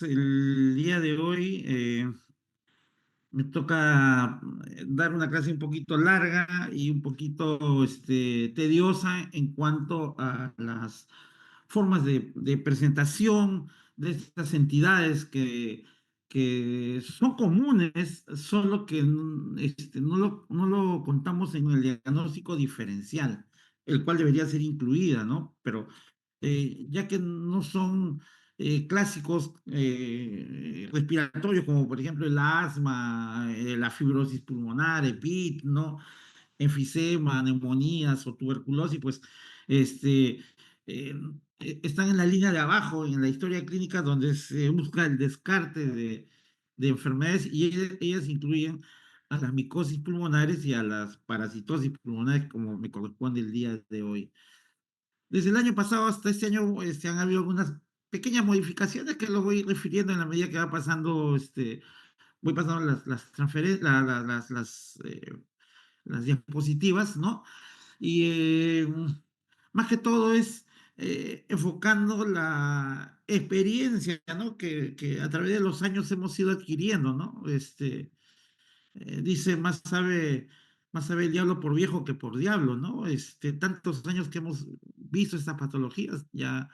El día de hoy me toca dar una clase un poquito larga y un poquito tediosa en cuanto a las formas de presentación de estas entidades que son comunes, solo que no lo contamos en el diagnóstico diferencial, el cual debería ser incluida, ¿no? Pero ya que no son clásicos respiratorios, como por ejemplo el asma, la fibrosis pulmonar, EPIT, ¿no? Enfisema, neumonías o tuberculosis, pues este, eh, están en la línea de abajo en la historia clínica donde se busca el descarte de enfermedades y ellas incluyen a las micosis pulmonares y a las parasitosis pulmonares, como me corresponde el día de hoy. Desde el año pasado hasta este año han habido algunas pequeñas modificaciones que lo voy refiriendo en la medida que va pasando, voy pasando las diapositivas, ¿no? Y más que todo es enfocando la experiencia, ¿no? Que a través de los años hemos ido adquiriendo, ¿no? Dice, más sabe el diablo por viejo que por diablo, ¿no? Tantos años que hemos visto estas patologías, ya,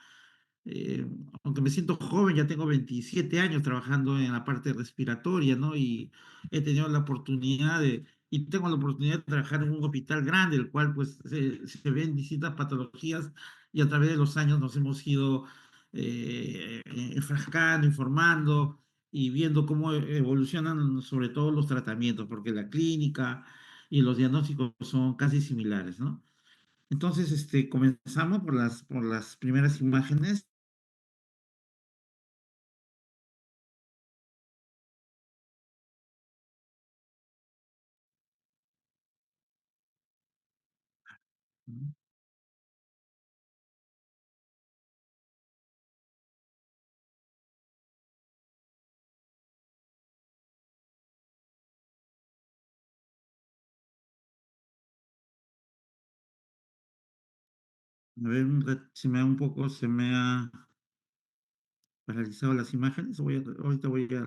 eh, aunque me siento joven, ya tengo 27 años trabajando en la parte respiratoria, ¿no? Y he tenido la oportunidad y tengo la oportunidad de trabajar en un hospital grande, el cual pues se ven distintas patologías y a través de los años nos hemos ido enfrascando, informando y viendo cómo evolucionan sobre todo los tratamientos, porque la clínica y los diagnósticos son casi similares, ¿no? Entonces, comenzamos por las primeras imágenes. A ver, se me ha paralizado las imágenes. Ahorita voy a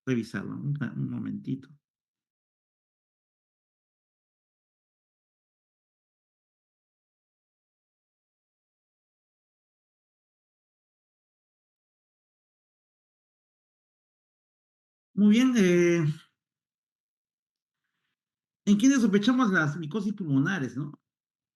revisarlo, un momentito. Muy bien, ¿en quiénes sospechamos las micosis pulmonares, no?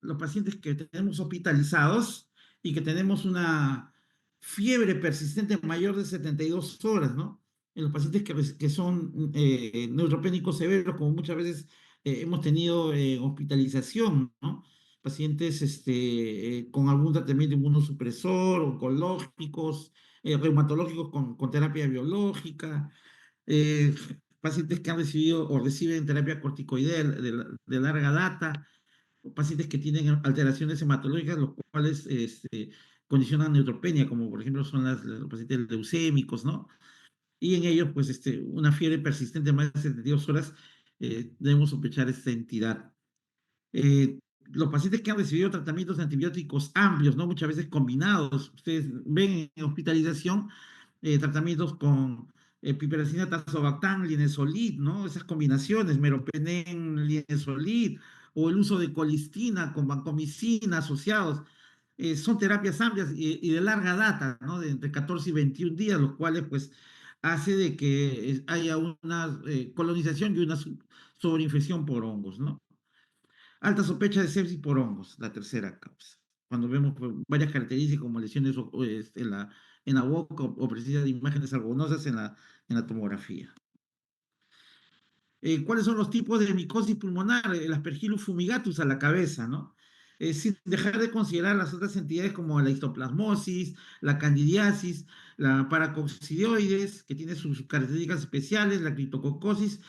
Los pacientes que tenemos hospitalizados y que tenemos una fiebre persistente mayor de 72 horas, ¿no? En los pacientes que son neutropénicos severos, como muchas veces hemos tenido hospitalización, ¿no? Pacientes con algún tratamiento inmunosupresor, oncológicos, reumatológicos con terapia biológica, eh, pacientes que han recibido o reciben terapia corticoidea de larga data, pacientes que tienen alteraciones hematológicas, los cuales condicionan neutropenia, como por ejemplo son los pacientes leucémicos, ¿no? Y en ellos, pues, una fiebre persistente de más de 72 horas, debemos sospechar esta entidad. Los pacientes que han recibido tratamientos antibióticos amplios, ¿no? Muchas veces combinados, ustedes ven en hospitalización tratamientos con piperacina, tazobactam, linezolid, ¿no? Esas combinaciones, meropenem, linezolid, o el uso de colistina con vancomicina asociados. Son terapias amplias y de larga data, ¿no? De entre 14 y 21 días, los cuales, pues, hace de que haya una colonización y una sobreinfección por hongos, ¿no? Alta sospecha de sepsis por hongos, la tercera causa. Cuando vemos pues, varias características como lesiones en la boca o presencia de imágenes algodonosas en la tomografía. ¿Cuáles son los tipos de micosis pulmonar? El Aspergillus fumigatus a la cabeza, ¿no? Sin dejar de considerar las otras entidades como la histoplasmosis, la candidiasis, la paracoccidioides, que tiene sus características especiales, la criptococosis,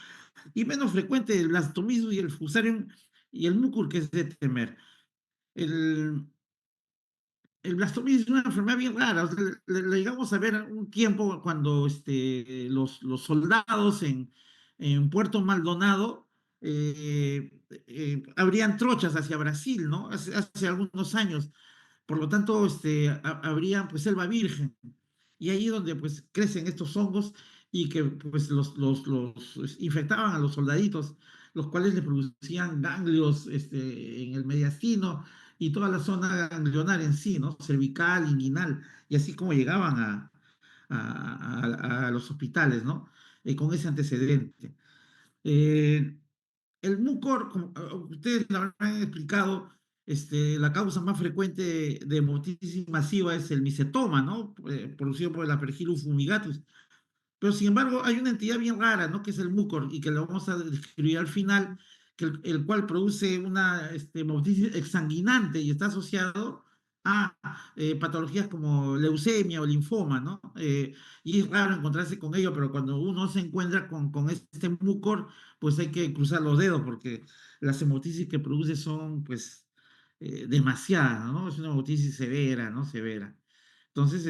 y menos frecuente el blastomismo y el fusarium y el mucur, que es de temer. El, el blastomismo es una enfermedad bien rara. O sea, le llegamos a ver un tiempo cuando los soldados en Puerto Maldonado abrían trochas hacia Brasil, ¿no? Hace algunos años. Por lo tanto, habría pues selva virgen. y ahí donde pues crecen estos hongos y que pues los infectaban a los soldaditos, los cuales le producían ganglios en el mediastino y toda la zona ganglionar en sí, ¿no? Cervical, inguinal, y así como llegaban a los hospitales, ¿no? Con ese antecedente. Eh, el mucor, como ustedes lo habrán explicado, la causa más frecuente de hemoptisis masiva es el micetoma, ¿no? Producido por el Aspergillus fumigatus. Pero sin embargo, hay una entidad bien rara, ¿no? Que es el mucor, y que lo vamos a describir al final, que el cual produce una hemoptisis exsanguinante y está asociado a patologías como leucemia o linfoma, ¿no? Y es raro encontrarse con ello, pero cuando uno se encuentra con este mucor, pues hay que cruzar los dedos, porque las hemoptisis que produce son, pues, demasiadas, ¿no? Es una hemoptisis severa, ¿no? Severa. Entonces,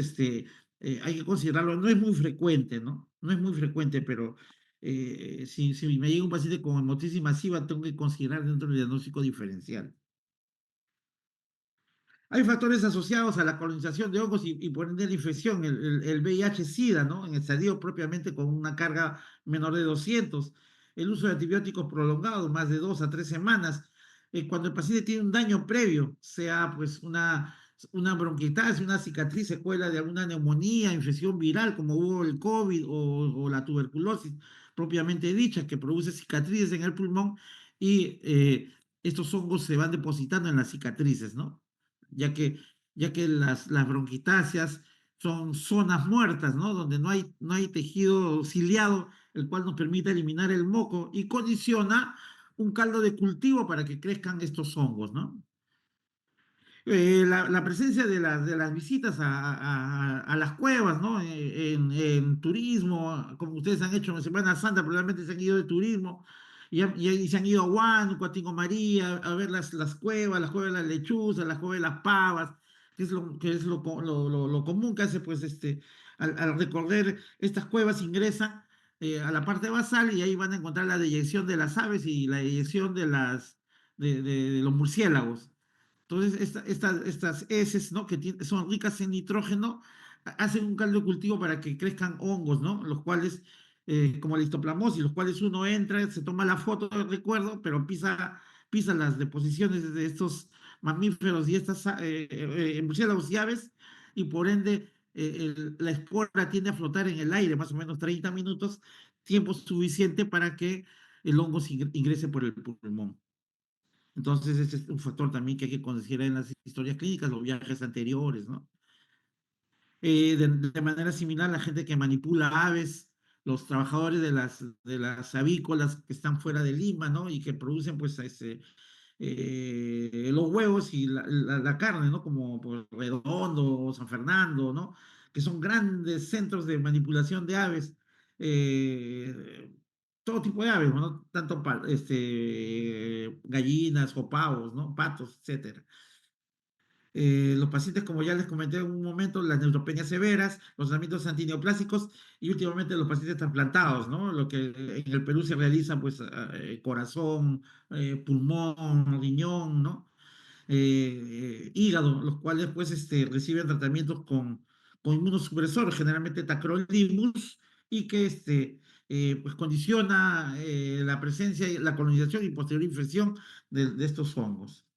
hay que considerarlo, no es muy frecuente, ¿no? No es muy frecuente, pero si me llega un paciente con hemotisis masiva, tengo que considerar dentro del diagnóstico diferencial. Hay factores asociados a la colonización de hongos y por ende la infección, el VIH-Sida, ¿no? En el estadio propiamente con una carga menor de 200. El uso de antibióticos prolongado, más de 2 a 3 semanas. Cuando el paciente tiene un daño previo, sea pues una bronquitis, una cicatriz, secuela de alguna neumonía, infección viral, como hubo el COVID o la tuberculosis propiamente dicha, que produce cicatrices en el pulmón y estos hongos se van depositando en las cicatrices, ¿no? ya que, ya que las bronquitáceas son zonas muertas, ¿no? Donde no hay tejido ciliado, el cual nos permite eliminar el moco y condiciona un caldo de cultivo para que crezcan estos hongos, ¿no? La presencia de las visitas a las cuevas, ¿no? En turismo, como ustedes han hecho en Semana Santa, probablemente se han ido de turismo y se han ido a Huánuco, a Tingo María, a ver las cuevas de las lechuzas, las cuevas de las pavas, que es lo común que hace, pues, al recorrer estas cuevas ingresan a la parte basal y ahí van a encontrar la deyección de las aves y la deyección de los murciélagos. Entonces, estas heces, ¿no? Que son ricas en nitrógeno, hacen un caldo de cultivo para que crezcan hongos, ¿no? Los cuales, como la histoplasmosis, los cuales uno entra, se toma la foto de recuerdo, pero pisa las deposiciones de estos mamíferos y estas murciélagos y aves, y por ende la espora tiende a flotar en el aire más o menos 30 minutos, tiempo suficiente para que el hongo ingrese por el pulmón. Entonces, ese es un factor también que hay que considerar en las historias clínicas, los viajes anteriores, ¿no? De manera similar, la gente que manipula aves, los trabajadores de las avícolas que están fuera de Lima, ¿no? Y que producen, pues, los huevos y la carne, ¿no? Como por Redondo o San Fernando, ¿no? Que son grandes centros de manipulación de aves, eh, todo tipo de aves, ¿no? Tanto gallinas o pavos, ¿no? Patos, etcétera. Los pacientes, como ya les comenté en un momento, las neutropenias severas, los tratamientos antineoplásicos y últimamente los pacientes trasplantados, ¿no? Lo que en el Perú se realiza, pues, corazón, pulmón, riñón, ¿no? Hígado, los cuales, pues, reciben tratamientos con inmunosupresores, generalmente tacrolimus, y que, pues, condiciona la presencia, la colonización y posterior infección de estos hongos.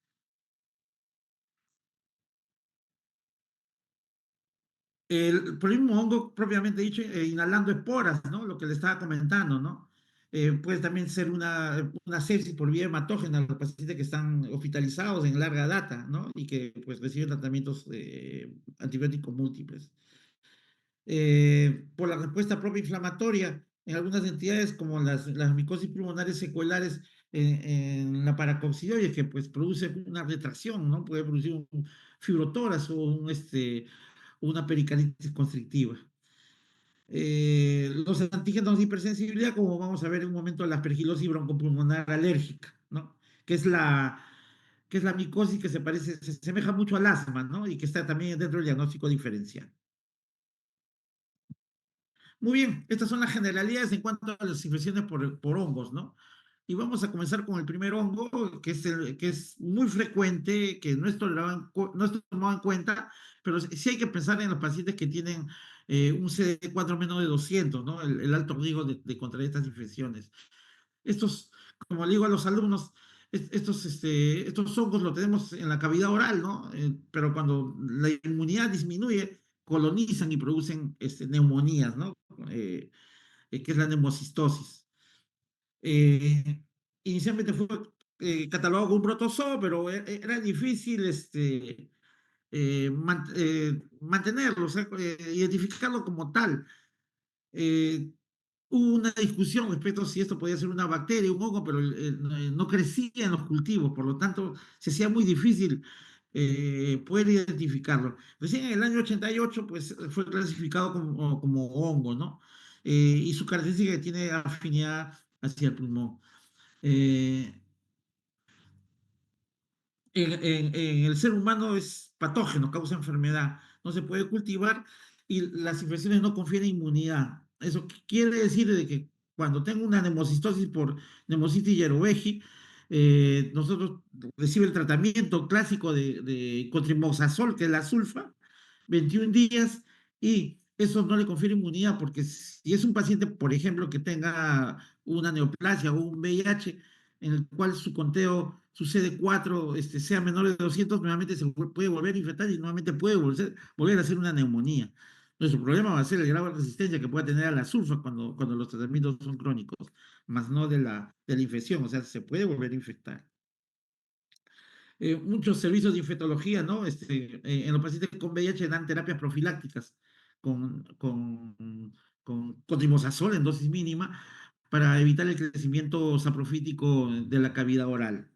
Por el mismo hongo propiamente dicho, inhalando esporas, ¿no? Lo que le estaba comentando, ¿no? Puede también ser una sepsis por vía hematógena a los pacientes que están hospitalizados en larga data, ¿no? Y que pues reciben tratamientos antibióticos múltiples. Por la respuesta propia inflamatoria en algunas entidades como las micosis pulmonares seculares en la paracoccidosis, que pues produce una retracción, ¿no? Puede producir un fibrotórax o una pericarditis constrictiva. Los antígenos de hipersensibilidad, como vamos a ver en un momento, la aspergilosis broncopulmonar alérgica, ¿no? Que es la micosis que se asemeja mucho al asma, ¿no? Y que está también dentro del diagnóstico diferencial. Muy bien, estas son las generalidades en cuanto a las infecciones por hongos, ¿no? Y vamos a comenzar con el primer hongo, que es muy frecuente, que no es tolerado no es tomado en cuenta, pero sí hay que pensar en los pacientes que tienen un CD4 menos de 200, ¿no? El alto riesgo de contraer estas infecciones. Estos, como le digo a los alumnos, estos hongos los tenemos en la cavidad oral, ¿no? Pero cuando la inmunidad disminuye, colonizan y producen neumonías, ¿no? Eh, que es la neumocistosis. Eh, Inicialmente fue catalogado como un protozoo, pero era difícil mantenerlo, o sea, identificarlo como tal. Eh, Hubo una discusión respecto a si esto podía ser una bacteria, un hongo, pero no crecía en los cultivos, por lo tanto se hacía muy difícil poder identificarlo. Recién en el año 88 pues, fue clasificado como hongo, ¿no? Y su característica es que tiene afinidad hacia el pulmón. Eh, en el ser humano es patógeno, causa enfermedad, no se puede cultivar y las infecciones no confieren inmunidad. Eso quiere decir de que cuando tengo una nemocistosis por Nemocystis yerobechi, nosotros recibe el tratamiento clásico de cotrimoxazol, que es la sulfa, 21 días, y eso no le confiere inmunidad, porque si es un paciente, por ejemplo, que tenga una neoplasia o un VIH, en el cual su conteo, su CD4 sea menor de 200, nuevamente se puede volver a infectar y nuevamente puede volver a hacer una neumonía. Nuestro problema va a ser el grado de resistencia que pueda tener a la sulfa cuando los tratamientos son crónicos, más no de la infección, o sea, se puede volver a infectar. Muchos servicios de infectología, ¿no? En los pacientes con VIH dan terapias profilácticas con cotrimoxazol en dosis mínima para evitar el crecimiento saprofítico de la cavidad oral.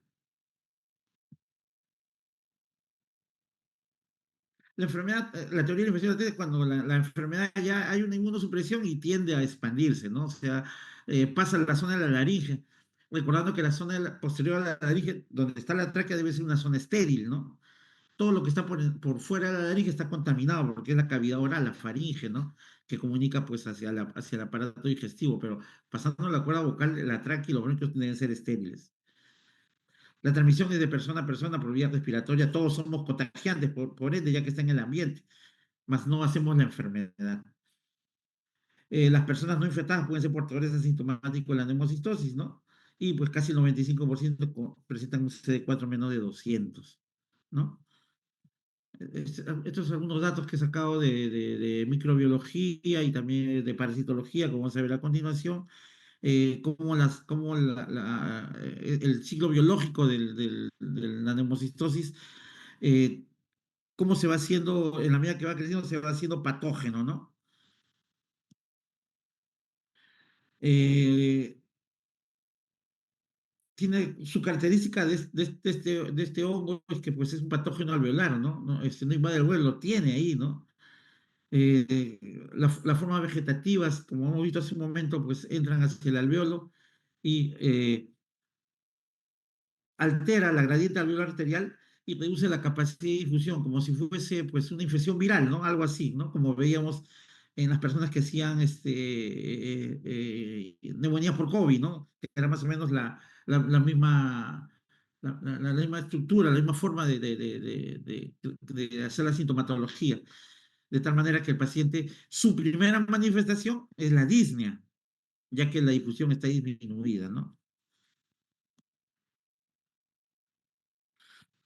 La enfermedad, la teoría de la infección es cuando la enfermedad ya hay una inmunosupresión y tiende a expandirse, ¿no? O sea, pasa a la zona de la laringe, recordando que la zona posterior a la laringe, donde está la tráquea, debe ser una zona estéril, ¿no? Todo lo que está por fuera de la laringe está contaminado porque es la cavidad oral, la faringe, ¿no? Que comunica pues hacia el aparato digestivo, pero pasando la cuerda vocal, la tráquea y los bronquios deben ser estériles. La transmisión es de persona a persona por vía respiratoria, todos somos contagiantes por ende, ya que está en el ambiente, mas no hacemos la enfermedad. Las personas no infectadas pueden ser portadores asintomáticos de la neumocistosis, ¿no? Y pues casi el 95% presentan un CD4 menos de 200, ¿no? Estos son algunos datos que he sacado de microbiología y también de parasitología, como vamos a ver a continuación, cómo el ciclo biológico de la neumocistosis, eh, cómo se va haciendo, en la medida que va creciendo, se va haciendo patógeno, ¿no? Eh, Tiene su característica de este hongo, es que pues es un patógeno alveolar, ¿no? No invade el huevo, lo tiene ahí, ¿no? Las formas vegetativas, como hemos visto hace un momento, pues entran hacia el alveolo y altera la gradiente alveolar arterial y reduce la capacidad de difusión, como si fuese pues una infección viral, ¿no? Algo así, ¿no? Como veíamos en las personas que hacían neumonía por COVID, ¿no? Que era más o menos la misma, la misma estructura, la misma forma de hacer la sintomatología. De tal manera que el paciente, su primera manifestación es la disnea, ya que la difusión está disminuida, ¿no?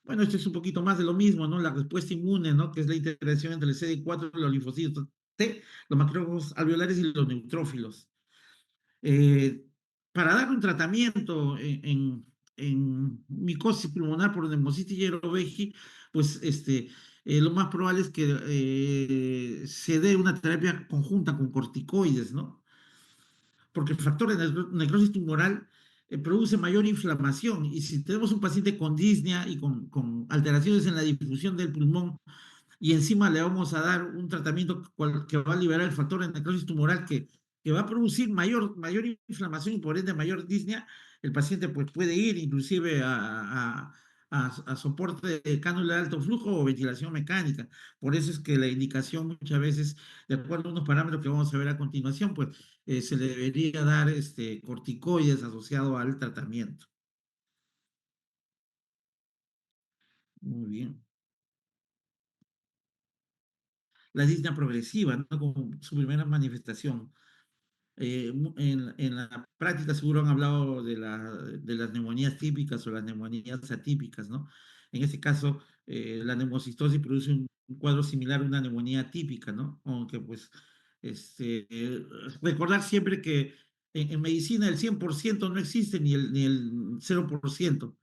Bueno, esto es un poquito más de lo mismo, ¿no? La respuesta inmune, ¿no? Que es la interacción entre el CD4 y los linfocitos T, los macrófagos alveolares y los neutrófilos. Eh, para dar un tratamiento en micosis pulmonar por Nemocystis yerobechi, pues lo más probable es que se dé una terapia conjunta con corticoides, ¿no? Porque el factor de necrosis tumoral produce mayor inflamación. Y si tenemos un paciente con disnea y con alteraciones en la difusión del pulmón, y encima le vamos a dar un tratamiento que va a liberar el factor de necrosis tumoral que va a producir mayor inflamación y por ende mayor disnea, el paciente pues, puede ir inclusive a soporte de cánula de alto flujo o ventilación mecánica. Por eso es que la indicación muchas veces, de acuerdo a unos parámetros que vamos a ver a continuación, pues se le debería dar corticoides asociado al tratamiento. Muy bien. La disnea progresiva, ¿no? Como su primera manifestación. En la práctica seguro han hablado de las neumonías típicas o las neumonías atípicas, ¿no? En este caso, la neumocistosis produce un cuadro similar a una neumonía típica, ¿no? Aunque pues recordar siempre que en medicina el 100% no existe ni el 0%.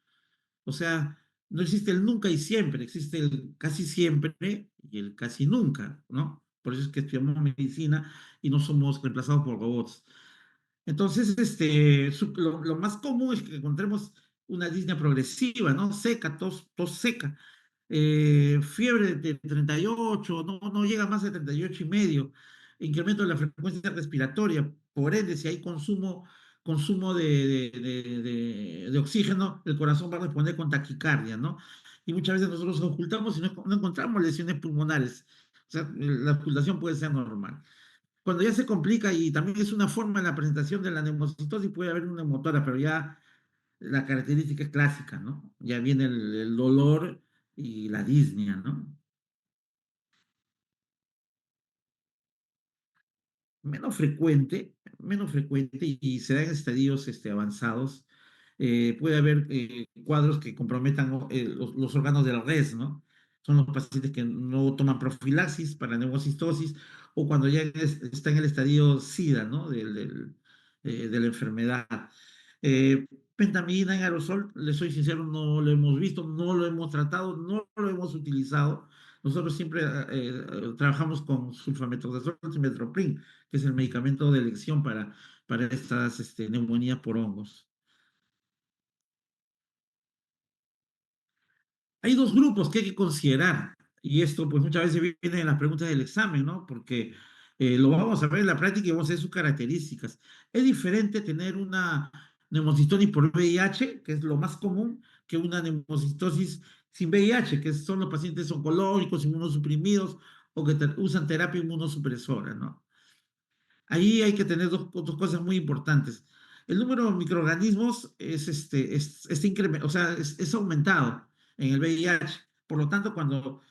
O sea, no existe el nunca y siempre, existe el casi siempre y el casi nunca, ¿no? Por eso es que estudiamos medicina y no somos reemplazados por robots. Entonces, lo más común es que encontremos una disnea progresiva, ¿no? Seca, tos seca, fiebre de 38, no llega más de 38,5, incremento de la frecuencia respiratoria, por ende, si hay consumo de oxígeno, el corazón va a responder con taquicardia, ¿no? Y muchas veces nosotros ocultamos y no encontramos lesiones pulmonares. O sea, la ocultación puede ser normal. Cuando ya se complica y también es una forma en la presentación de la neumocitosis, puede haber una neumotora, pero ya la característica es clásica, ¿no? Ya viene el dolor y la disnea, ¿no? Menos frecuente y se da en estadios avanzados. Puede haber cuadros que comprometan los órganos de la res, ¿no? Son los pacientes que no toman profilaxis para neumocistosis o cuando ya está en el estadio SIDA, ¿no? De la enfermedad. Pentamidina en aerosol, les soy sincero, no lo hemos visto, no lo hemos tratado, no lo hemos utilizado. Nosotros siempre trabajamos con sulfametocresol, trimethoprim, que es el medicamento de elección para estas neumonías por hongos. Hay dos grupos que hay que considerar, y esto pues muchas veces viene en las preguntas del examen, ¿no? Porque lo vamos a ver en la práctica y vamos a ver sus características. Es diferente tener una neumocitosis por VIH, que es lo más común, que una neumocitosis sin VIH, que son los pacientes oncológicos, inmunosuprimidos o que usan terapia inmunosupresora, ¿no? Ahí hay que tener dos cosas muy importantes. El número de microorganismos o sea, es aumentado en el VIH. Por lo tanto, cuando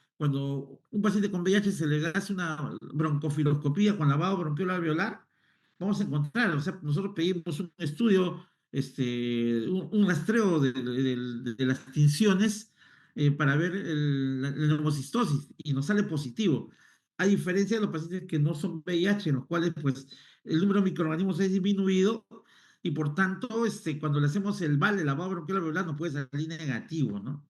un paciente con VIH se le hace una broncofiloscopía con lavado bronquial alveolar, vamos a encontrar, o sea, nosotros pedimos un estudio, un rastreo de las tinciones para ver la neumocistosis y nos sale positivo. A diferencia de los pacientes que no son VIH, en los cuales pues el número de microorganismos es disminuido y por tanto cuando le hacemos el VAL, el lavado bronquial alveolar, nos puede salir negativo, ¿no?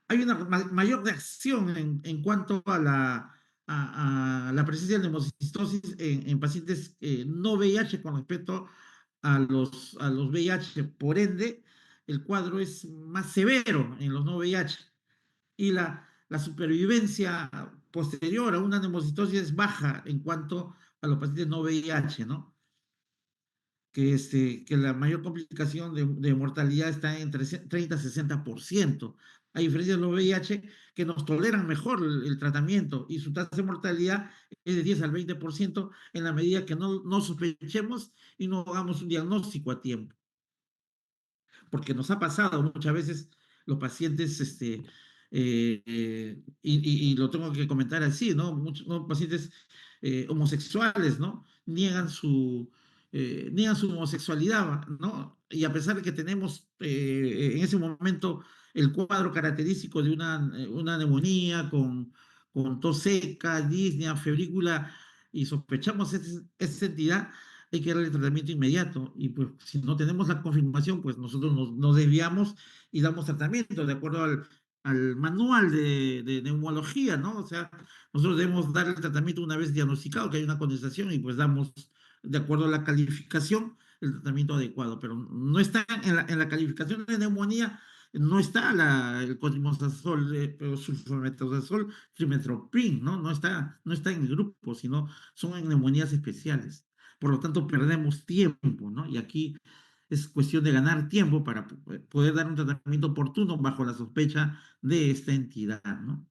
Hay una mayor reacción en cuanto a la presencia de neumocistosis en pacientes no VIH con respecto a los VIH. Por ende, el cuadro es más severo en los no VIH y la supervivencia posterior a una neumocitosis es baja en cuanto a los pacientes no VIH, ¿no? Que la mayor complicación de mortalidad está entre 30 y 60%, a diferencia de los VIH, que nos toleran mejor el tratamiento y su tasa de mortalidad es de 10 al 20% en la medida que no sospechemos y no hagamos un diagnóstico a tiempo. Porque nos ha pasado muchas veces los pacientes, y lo tengo que comentar así, ¿no? Muchos ¿no? pacientes homosexuales, ¿no? Niegan su homosexualidad, ¿no? Y a pesar de que tenemos en ese momento el cuadro característico de una neumonía con tos seca, disnea, febrícula, y sospechamos esa entidad, hay que darle tratamiento inmediato. Y pues si no tenemos la confirmación, pues nosotros nos desviamos y damos tratamiento de acuerdo al manual de neumología, ¿no? O sea, nosotros debemos dar el tratamiento una vez diagnosticado que hay una condensación y pues damos, de acuerdo a la calificación, el tratamiento adecuado. Pero no está en la calificación de neumonía, no está el cotrimoxazol, sulfametazol, trimethoprim, ¿no? No está en el grupo, sino son en neumonías especiales. Por lo tanto, perdemos tiempo, ¿no? Y aquí Es cuestión de ganar tiempo para poder dar un tratamiento oportuno bajo la sospecha de esta entidad, ¿no?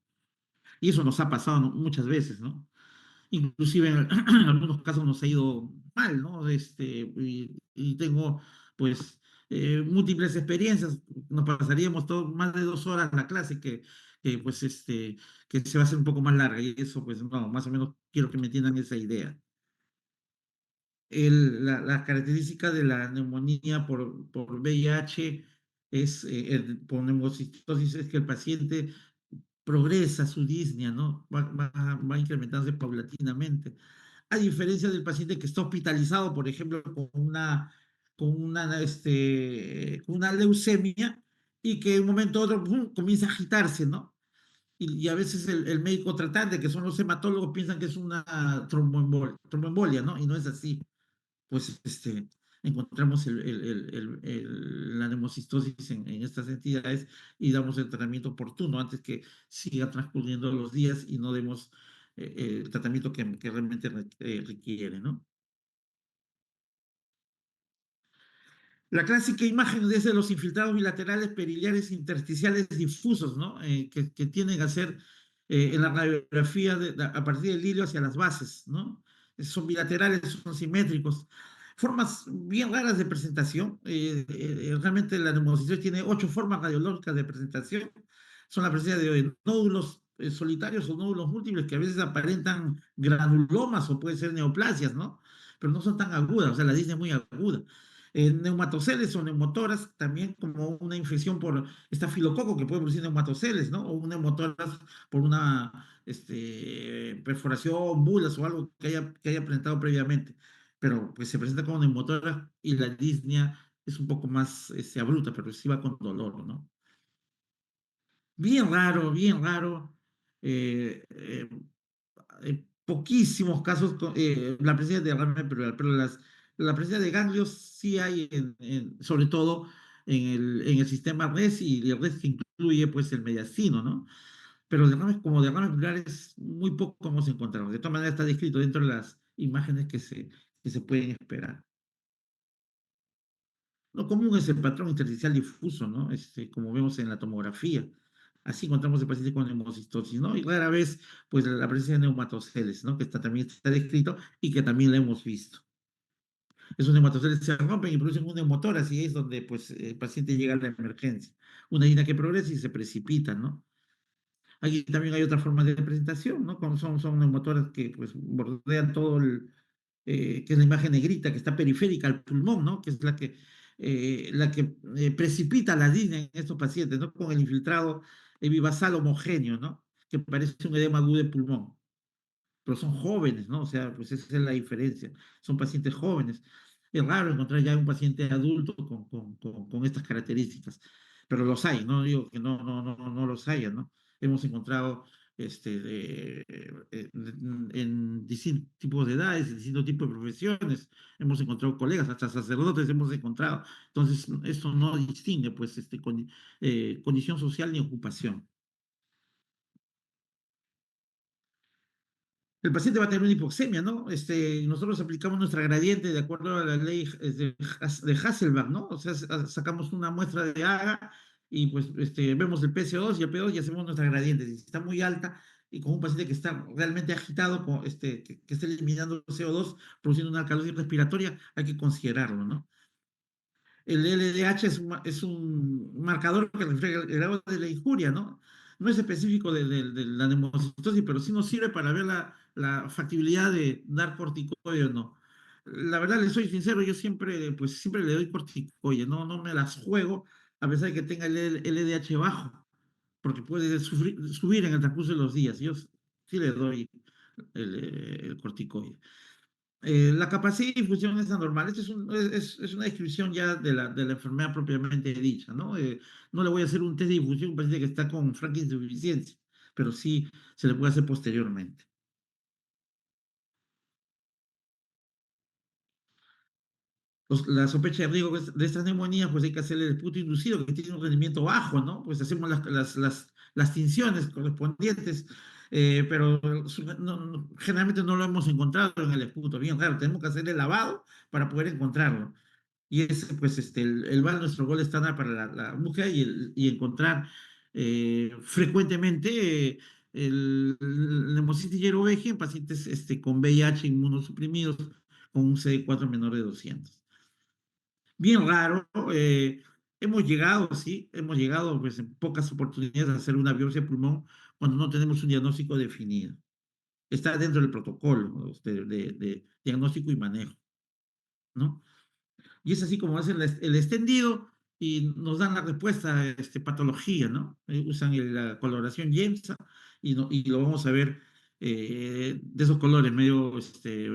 Y eso nos ha pasado, ¿no?, muchas veces, ¿no? Inclusive en algunos casos nos ha ido mal, ¿no? Y tengo, pues, múltiples experiencias. Nos pasaríamos todo, más de 2 horas la clase pues, que se va a hacer un poco más larga. Y eso, pues, no, más o menos quiero que me entiendan esa idea. La característica de la neumonía por VIH por neumocistosis es que el paciente progresa su disnea, ¿no? Va incrementándose paulatinamente. A diferencia del paciente que está hospitalizado, por ejemplo, con una leucemia y que de un momento a otro ¡pum!, comienza a agitarse, ¿no? Y a veces el médico tratante, que son los hematólogos, piensan que es una tromboembolia, ¿no? Y no es así. Pues encontramos la neumocistosis en estas entidades y damos el tratamiento oportuno antes que siga transcurriendo los días y no demos el tratamiento que realmente requiere, ¿no? La clásica imagen es de los infiltrados bilaterales periliares intersticiales difusos, ¿no? Que tienden a ser en la radiografía a partir del hilio hacia las bases, ¿no? Son bilaterales, son simétricos. Formas bien raras de presentación. Realmente la neumocitosis tiene 8 formas radiológicas de presentación. Son la presencia de nódulos solitarios o nódulos múltiples que a veces aparentan granulomas o pueden ser neoplasias, ¿no? Pero no son tan agudas, o sea, la disnea es muy aguda. Neumatoceles o neumotoras, también como una infección por estafilococo que puede producir neumatoceles, ¿no? O un neumotoras por una perforación, bulas o algo que haya presentado previamente. Pero pues se presenta como neumotoras y la disnea es un poco más abrupta, pero sí va con dolor, ¿no? Bien raro, bien raro. Eh, eh, Poquísimos casos la presencia de derrame pleural, pero la presencia de ganglios sí hay, sobre todo en el sistema RES y el RES que incluye pues el mediastino, ¿no? Pero derrames plurales muy poco hemos encontrado. De todas maneras está descrito dentro de las imágenes que se pueden esperar. Lo común es el patrón intersticial difuso, ¿no? Como vemos en la tomografía. Así encontramos el paciente con neumocistosis, ¿no? Y rara vez, pues, la presencia de neumatoceles, ¿no? Que también está descrito y que también lo hemos visto. Esos neumatoceles se rompen y producen un neumotórax y es donde, pues, el paciente llega a la emergencia. Una herida que progresa y se precipita, ¿no? Aquí también hay otra forma de presentación, ¿no? Como son neumotoras que pues bordean todo que es la imagen negrita, que está periférica al pulmón, ¿no? Que es la que precipita la disnea en estos pacientes, ¿no? Con el infiltrado vivasal homogéneo, ¿no? Que parece un edema agudo de pulmón, pero son jóvenes, ¿no? O sea, pues esa es la diferencia. Son pacientes jóvenes. Es raro encontrar ya un paciente adulto con estas características, pero los hay, no digo que no los haya, ¿no? Hemos encontrado en distintos tipos de edades, en distintos tipos de profesiones, hemos encontrado colegas, hasta sacerdotes hemos encontrado. Entonces, eso no distingue, pues, condición social ni ocupación. El paciente va a tener una hipoxemia, ¿no? Nosotros aplicamos nuestra gradiente de acuerdo a la ley de Hasselbalch, ¿no? O sea, sacamos una muestra de AGA y pues vemos el PCO2 y el P2 y hacemos nuestra gradiente. Si está muy alta y con un paciente que está realmente agitado, que está eliminando CO2, produciendo una alcalosis respiratoria, hay que considerarlo, ¿no? El LDH es un marcador que refleja el grado de la injuria, ¿no? No es específico de la neumocitosis, pero sí nos sirve para ver la factibilidad de dar corticoide o no. La verdad, le soy sincero, yo siempre le doy corticoide, no me las juego, a pesar de que tenga el LDH bajo, porque puede subir en el transcurso de los días. Yo sí le doy el corticoide. La capacidad de difusión es anormal. Esta es una descripción ya de la enfermedad propiamente dicha, ¿no? No le voy a hacer un test de difusión a un paciente que está con franca insuficiencia, pero sí se le puede hacer posteriormente. La sospecha de riesgo de estas neumonías, pues hay que hacerle el punto inducido, que tiene un rendimiento bajo, ¿no? Pues hacemos las tinciones correspondientes, pero generalmente no lo hemos encontrado en el esputo, bien raro, tenemos que hacerle lavado para poder encontrarlo. Y es pues el VAL, nuestro gol estándar para la búsqueda y encontrar frecuentemente el hemocitis Yellow en pacientes con VIH inmunosuprimidos con un CD4 menor de 200. Bien raro, hemos llegado, sí, hemos llegado pues en pocas oportunidades a hacer una biopsia de pulmón cuando no tenemos un diagnóstico definido. Está dentro del protocolo, ¿no? De diagnóstico y manejo, ¿no? Y es así como hacen el extendido y nos dan la respuesta, patología, ¿no? Usan la coloración YEMSA y, no, y lo vamos a ver de esos colores medio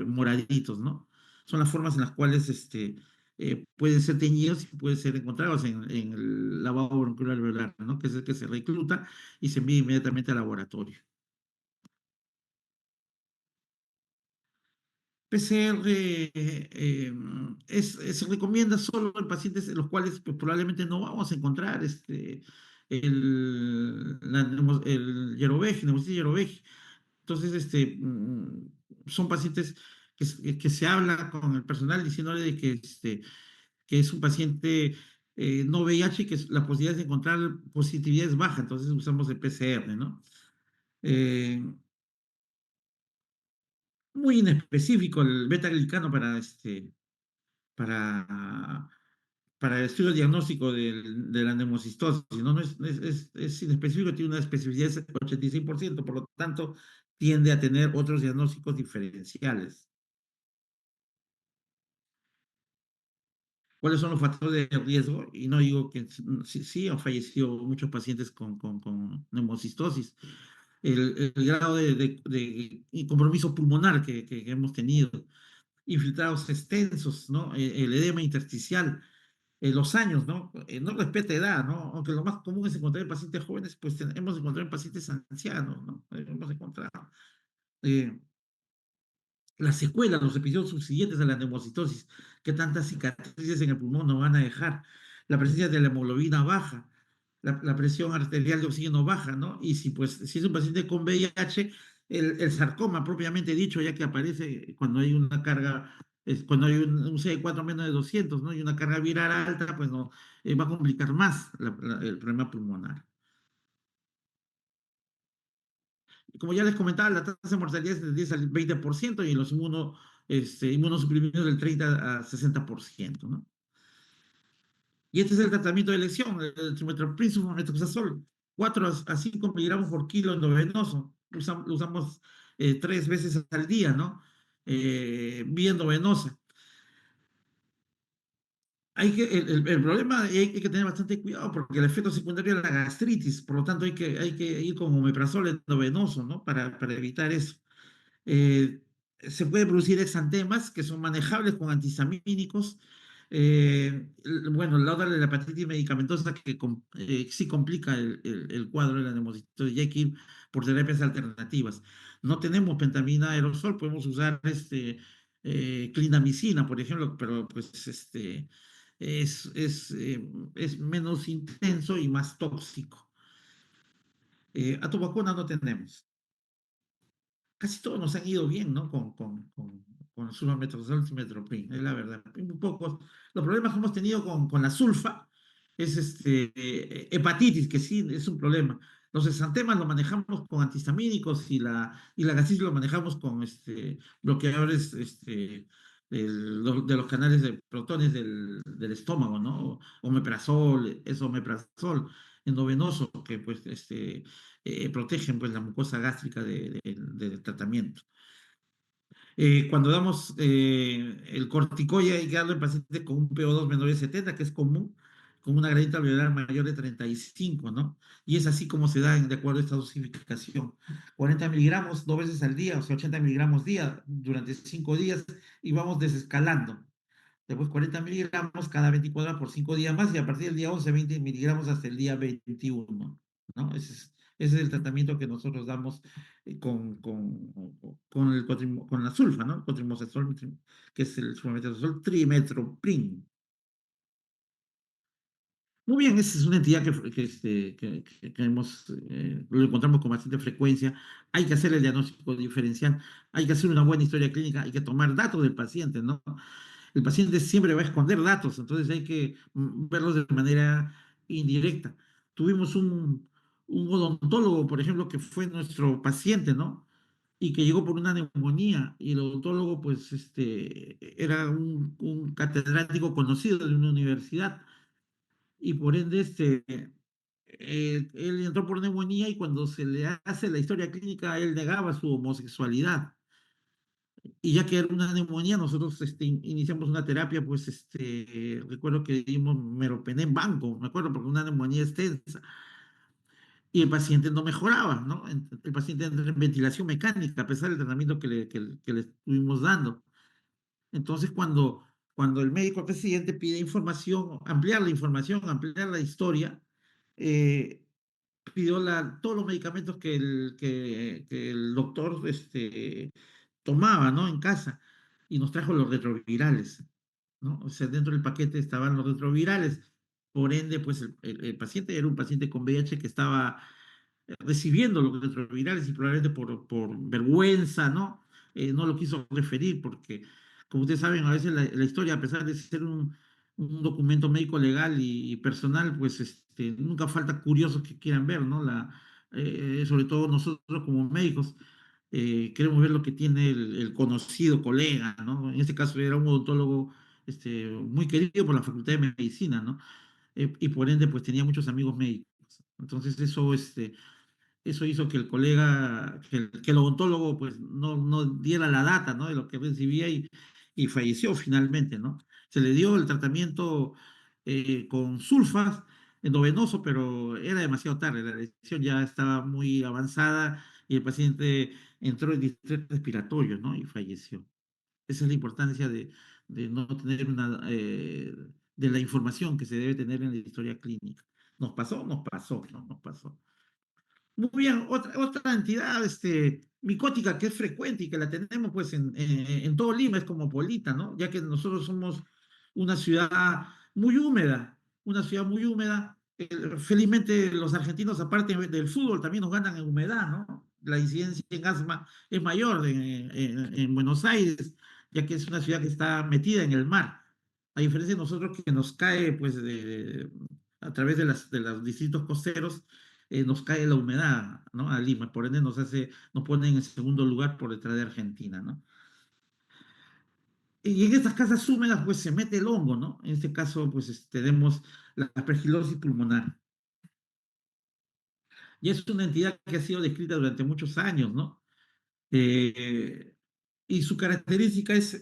moraditos, ¿no? Son las formas en las cuales pueden ser teñidos y pueden ser encontrados en el lavado bronquial alveolar, ¿no? Que es el que se recluta y se envía inmediatamente al laboratorio. PCR se recomienda solo en pacientes en los cuales pues, probablemente no vamos a encontrar el Yerovec, neumonitis Yerovec. Entonces, son pacientes que se habla con el personal diciéndole de que es un paciente no VIH y que la posibilidad de encontrar positividad es baja, entonces usamos el PCR, ¿no? Eh, Muy inespecífico el beta-glicano para, para el estudio diagnóstico de la neumocistosis, ¿no? No es inespecífico, tiene una especificidad de 86%, por lo tanto, tiende a tener otros diagnósticos diferenciales. ¿Cuáles son los factores de riesgo? Y no digo que sí, sí han fallecido muchos pacientes con neumocistosis. El grado de compromiso pulmonar que hemos tenido, infiltrados extensos, ¿no? El edema intersticial, los años, ¿no? No respeta edad, ¿no? Aunque lo más común es encontrar en pacientes jóvenes, pues hemos encontrado en pacientes ancianos, ¿no? Hemos encontrado. Eh, las secuelas, los episodios subsiguientes a la neumocitosis, que tantas cicatrices en el pulmón nos van a dejar, la presencia de la hemoglobina baja, la presión arterial de oxígeno baja, ¿no? Y si, pues, si es un paciente con VIH, el sarcoma propiamente dicho, ya que aparece cuando hay una carga, cuando hay un CD4 menos de 200, ¿no? Y una carga viral alta, pues no, va a complicar más el problema pulmonar. Como ya les comentaba, la tasa de mortalidad es del 10 al 20% y en los inmunosuprimidos del 30 a 60%, ¿no? Y este es el tratamiento de elección, el trimethoprim sulfamethoxazol, 4 a 5 miligramos por kilo endovenoso. Lo usamos 3 veces al día, ¿no? Vía endovenosa. El problema hay que tener bastante cuidado porque el efecto secundario es la gastritis, por lo tanto hay que ir con omeprazol endovenoso, ¿no? Para evitar eso. Eh, Se puede producir exantemas que son manejables con antihistamínicos. Bueno, la otra de la hepatitis medicamentosa que sí complica el cuadro de la neumocitosis y hay que ir por terapias alternativas. No tenemos pentamina aerosol, podemos usar clindamicina, por ejemplo, pero pues es, es, eh, es menos intenso y más tóxico. A tu vacuna no tenemos. Casi todos nos han ido bien, ¿no? Con el sulfametrazol, simetropin, es la verdad. Un poco, los problemas que hemos tenido con la sulfa es hepatitis, que sí es un problema. Los exantemas lo manejamos con antihistamínicos y la gastritis lo manejamos con bloqueadores de los canales de protones del estómago, ¿no? Omeprazol, es omeprazol endovenoso, que pues protegen pues, la mucosa gástrica del tratamiento. Cuando damos el corticoide hay que darlo en pacientes con un PO2 menor de 70, que es común, con una gradient alveolar mayor de 35, ¿no? Y es así como se da de acuerdo a esta dosificación. 40 miligramos 2 veces al día, o sea, 80 miligramos día durante 5 días y vamos desescalando. Después 40 miligramos cada 24 horas por 5 días más y a partir del día 11 20 miligramos hasta el día 21, ¿no? Ese es el tratamiento que nosotros damos con la sulfa, ¿no? Cotrimoxazol, que es el sulfametazol trimethoprim. Muy bien, esa es una entidad lo encontramos con bastante frecuencia. Hay que hacer el diagnóstico diferencial, hay que hacer una buena historia clínica, hay que tomar datos del paciente, ¿no? el paciente siempre va a esconder datos, entonces hay que verlos de manera indirecta. Tuvimos un odontólogo, por ejemplo, que fue nuestro paciente, ¿no? Y que llegó por una neumonía, y el odontólogo, pues, era un catedrático conocido de una universidad, y por ende, él entró por neumonía y cuando se le hace la historia clínica, él negaba su homosexualidad. Y ya que era una neumonía, nosotros iniciamos una terapia, pues recuerdo que dimos meropenem banco, me acuerdo, porque una neumonía extensa. Y el paciente no mejoraba, ¿no? El paciente entra en ventilación mecánica, a pesar del tratamiento que le estuvimos dando. Entonces, cuando el médico presidente pide información, ampliar la historia, eh, pidió todos los medicamentos que el doctor tomaba, ¿no? En casa, y nos trajo los retrovirales, ¿no? O sea, dentro del paquete estaban los retrovirales. Por ende, pues el paciente era un paciente con VIH que estaba recibiendo los retrovirales y probablemente por vergüenza, ¿no? No lo quiso referir porque, como ustedes saben, a veces la historia, a pesar de ser un documento médico legal y personal, pues nunca falta curiosos que quieran ver, ¿no? Sobre todo nosotros como médicos. Queremos ver lo que tiene el conocido colega, ¿no? En este caso era un odontólogo muy querido por la Facultad de Medicina, ¿no? Y por ende, pues tenía muchos amigos médicos. Entonces, eso hizo que el colega, que el odontólogo, pues no diera la data, ¿no? De lo que recibía y falleció finalmente, ¿no? Se le dio el tratamiento con sulfas endovenoso, pero era demasiado tarde, la lesión ya estaba muy avanzada y el paciente entró en distrés respiratorio, ¿no? Y falleció. Esa es la importancia de no tener de la información que se debe tener en la historia clínica. Nos pasó, ¿no? Nos pasó. Muy bien, otra entidad micótica que es frecuente y que la tenemos pues en todo Lima es Cosmopolita, ¿no? Ya que nosotros somos una ciudad muy húmeda, una ciudad muy húmeda. Felizmente los argentinos, aparte del fútbol, también nos ganan en humedad, ¿no? La incidencia en asma es mayor en Buenos Aires, ya que es una ciudad que está metida en el mar. A diferencia de nosotros que nos cae pues a través de los distritos costeros, nos cae la humedad, ¿no? A Lima, por ende nos pone en el segundo lugar por detrás de Argentina, ¿no? Y en estas casas húmedas, pues se mete el hongo, ¿no? En este caso, pues tenemos la aspergilosis pulmonar. Y es una entidad que ha sido descrita durante muchos años, ¿no? Eh, y su característica es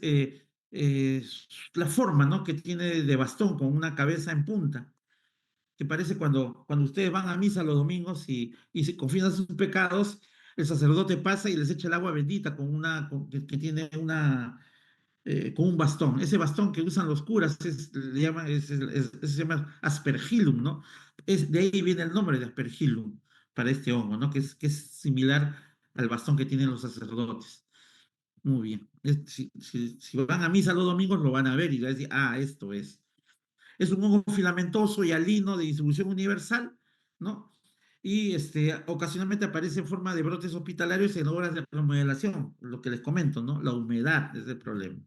la forma, ¿no? Que tiene de bastón, con una cabeza en punta, que parece cuando ustedes van a misa los domingos y se confiesan sus pecados, el sacerdote pasa y les echa el agua bendita que tiene con un bastón. Ese bastón que usan los curas le llaman, se llama aspergillum, ¿no? De ahí viene el nombre de aspergillum para este hongo, ¿no? Que es similar al bastón que tienen los sacerdotes. Muy bien. Si van a misa los domingos, lo van a ver y van a decir, ah, esto es. Es un hongo filamentoso y alino de distribución universal, ¿no? Y ocasionalmente aparece en forma de brotes hospitalarios en obras de remodelación, lo que les comento, ¿no? La humedad es el problema.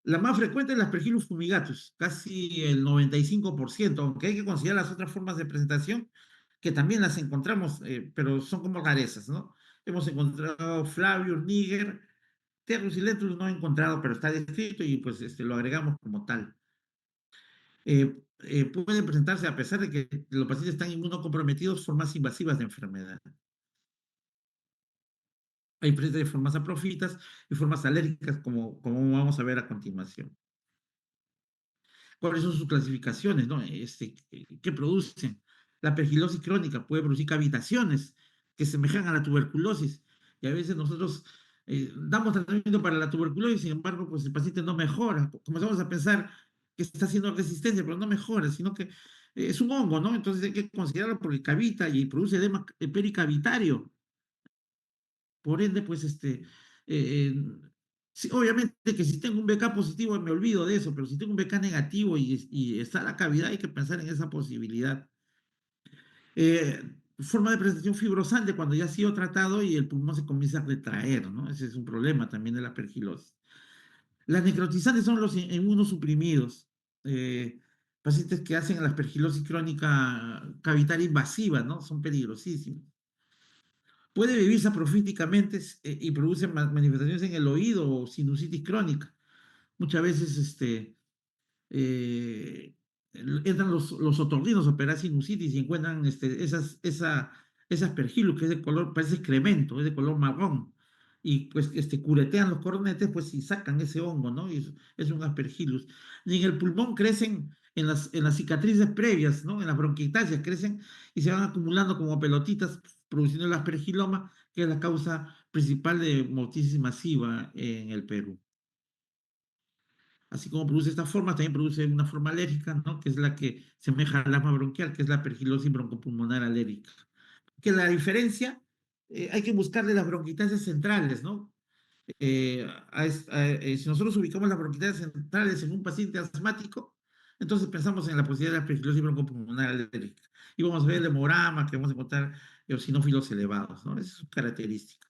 La más frecuente es la Aspergillus fumigatus, casi el 95%, aunque hay que considerar las otras formas de presentación, que también las encontramos, pero son como rarezas, ¿no? Hemos encontrado Flavius niger, Terrius y Lentulus no he encontrado, pero está descrito y pues lo agregamos como tal. Pueden presentarse, a pesar de que los pacientes están inmunocomprometidos, formas invasivas de enfermedad. Hay presentes de formas aprofitas y formas alérgicas, como vamos a ver a continuación. ¿Cuáles son sus clasificaciones? ¿No? ¿Qué producen? La pergilosis crónica puede producir cavitaciones que semejan a la tuberculosis. Y a veces nosotros damos tratamiento para la tuberculosis, sin embargo, pues el paciente no mejora. Comenzamos a pensar que está haciendo resistencia, pero no mejora, sino que es un hongo, ¿no? Entonces hay que considerarlo porque cavita y produce edema pericavitario. Por ende, pues sí, obviamente que si tengo un BK positivo me olvido de eso, pero si tengo un BK negativo y está la cavidad, hay que pensar en esa posibilidad. Eh, Forma de presentación fibrosante cuando ya ha sido tratado y el pulmón se comienza a retraer, ¿no? Ese es un problema también de la pergilosis. Las necrotizantes son los inmunosuprimidos, eh, pacientes que hacen la aspergilosis crónica cavitaria invasiva, ¿no? Son peligrosísimos. Puede vivirse aprofíticamente y produce manifestaciones en el oído o sinusitis crónica. Muchas veces eh, entran los otorrinos a operar sinusitis y encuentran esa aspergillus que es de color, parece excremento, es de color marrón. Y pues curetean los cornetes pues y sacan ese hongo, ¿no? Y es un aspergillus. Y en el pulmón crecen en las cicatrices previas, ¿no? En las bronquiectasias crecen y se van acumulando como pelotitas, produciendo el aspergiloma, que es la causa principal de mortisis masiva en el Perú. Así como produce esta forma, también produce una forma alérgica, ¿no? Que es la que semeja al asma bronquial, que es la pergilosis broncopulmonar alérgica. Que la diferencia, hay que buscarle las bronquitasias centrales, ¿no? Si nosotros ubicamos las bronquitasias centrales en un paciente asmático, entonces pensamos en la posibilidad de la pergilosis broncopulmonar alérgica. Y vamos a ver el hemograma, que vamos a encontrar eosinófilos elevados, ¿no? Esa es su característica.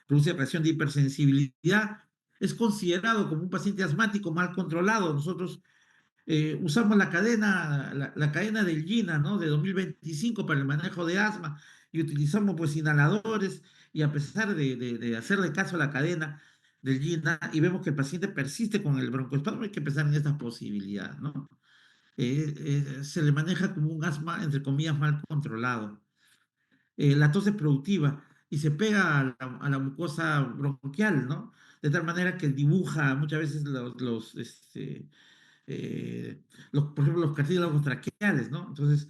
Produce reacción de hipersensibilidad, es considerado como un paciente asmático mal controlado. Nosotros usamos la cadena del GINA, ¿no? De 2025 para el manejo de asma y utilizamos pues inhaladores y a pesar de hacerle caso a la cadena del GINA y vemos que el paciente persiste con el broncoespasmo, hay que pensar en esta posibilidad, ¿no? Se le maneja como un asma, entre comillas, mal controlado. La tos es productiva y se pega a la mucosa bronquial, ¿no? De tal manera que dibuja muchas veces eh, por ejemplo, los cartílagos traqueales, ¿no? Entonces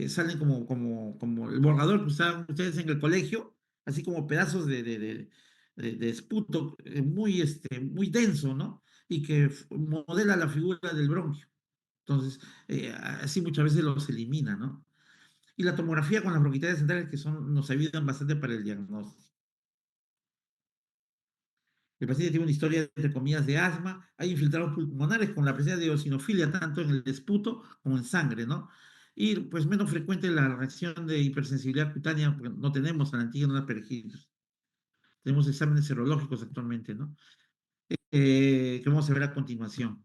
salen como el borrador que usaban ustedes en el colegio, así como pedazos de esputo muy denso, ¿no? Y que modela la figura del bronquio. Entonces, así muchas veces los elimina, ¿no? Y la tomografía con las bronquitis centrales nos ayudan bastante para el diagnóstico. El paciente tiene una historia, entre comillas, de asma, hay infiltrados pulmonares con la presencia de eosinofilia tanto en el esputo como en sangre, ¿no? Y pues menos frecuente la reacción de hipersensibilidad cutánea, porque no tenemos al antígeno aspergillus. Tenemos exámenes serológicos actualmente, ¿no? Que vamos a ver a continuación.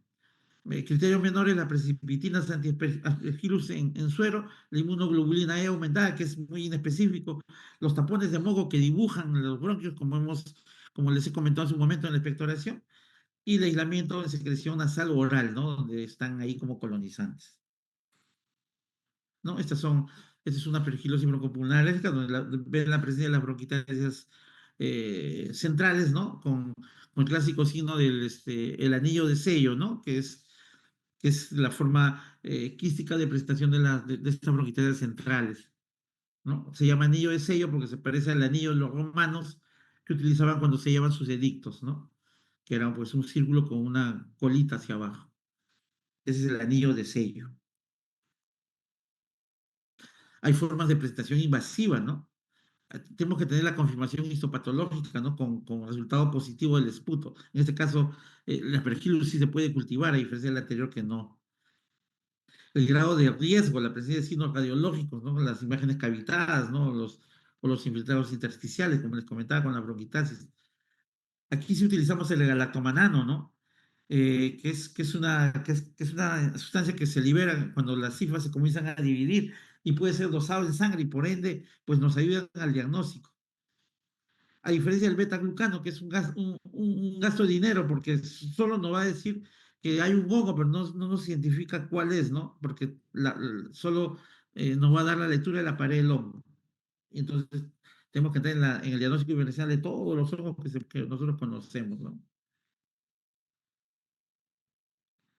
Criterios menores, las precipitinas antiaspergillus en suero, la inmunoglobulina E aumentada, que es muy inespecífico, los tapones de moco que dibujan los bronquios, como les he comentado hace un momento en la expectoración, y el aislamiento en secreción nasal o oral, ¿no? Donde están ahí como colonizantes, ¿no? Esta es una pergilosis broncopulmonar alérgica, donde ven la presencia de las bronquitas centrales, ¿no? Con el clásico signo el anillo de sello, ¿no? Que es la forma quística de presentación de estas bronquitas centrales, ¿no? Se llama anillo de sello porque se parece al anillo de los romanos que utilizaban cuando se llevan sus edictos, ¿no? Que era pues un círculo con una colita hacia abajo. Ese es el anillo de sello. Hay formas de presentación invasiva, ¿no? Tenemos que tener la confirmación histopatológica, ¿no? Con resultado positivo del esputo. En este caso, la aspergillus sí se puede cultivar, a diferencia del anterior que no. El grado de riesgo, la presencia de signos radiológicos, ¿no? Las imágenes cavitadas, ¿no? O los infiltrados intersticiales, como les comentaba con la bronquitasis. Aquí sí utilizamos el galactomanano, ¿no? Que es una sustancia que se libera cuando las cifras se comienzan a dividir y puede ser dosado en sangre y por ende, pues nos ayuda al diagnóstico. A diferencia del beta-glucano, que es un gasto de dinero, porque solo nos va a decir que hay un hongo, pero no nos identifica cuál es, ¿no? Porque solo nos va a dar la lectura de la pared del hongo. Y entonces tenemos que tener en el diagnóstico diferencial de todos los hongos que nosotros conocemos, ¿no?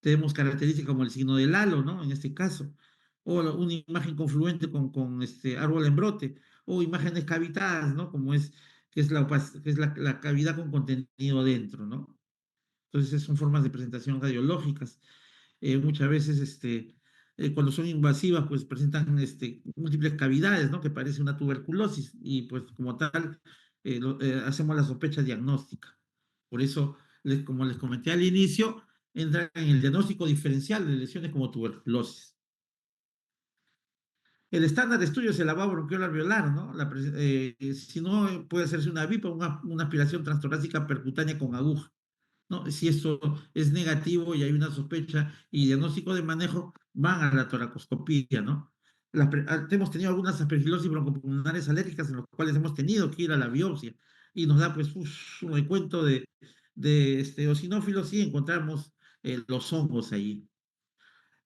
Tenemos características como el signo del halo, ¿no? En este caso, o una imagen confluente con este árbol en brote, o imágenes cavitadas, ¿no? Que es la cavidad con contenido dentro, ¿no? Entonces, son formas de presentación radiológicas. Muchas veces, cuando son invasivas, pues presentan múltiples cavidades, ¿no? Que parece una tuberculosis, y pues como tal, hacemos la sospecha diagnóstica. Por eso, como les comenté al inicio, entra en el diagnóstico diferencial de lesiones como tuberculosis. El estándar de estudio es el lavado bronquial alveolar, ¿no? Si no, puede hacerse una VIP o una aspiración transtorácica percutánea con aguja. ¿no? Si esto es negativo y hay una sospecha y diagnóstico de manejo, van a la toracoscopía, ¿no? Hemos tenido algunas aspergilosis broncopulmonares alérgicas en las cuales hemos tenido que ir a la biopsia y nos da pues un recuento de eosinófilos y encontramos los hongos ahí.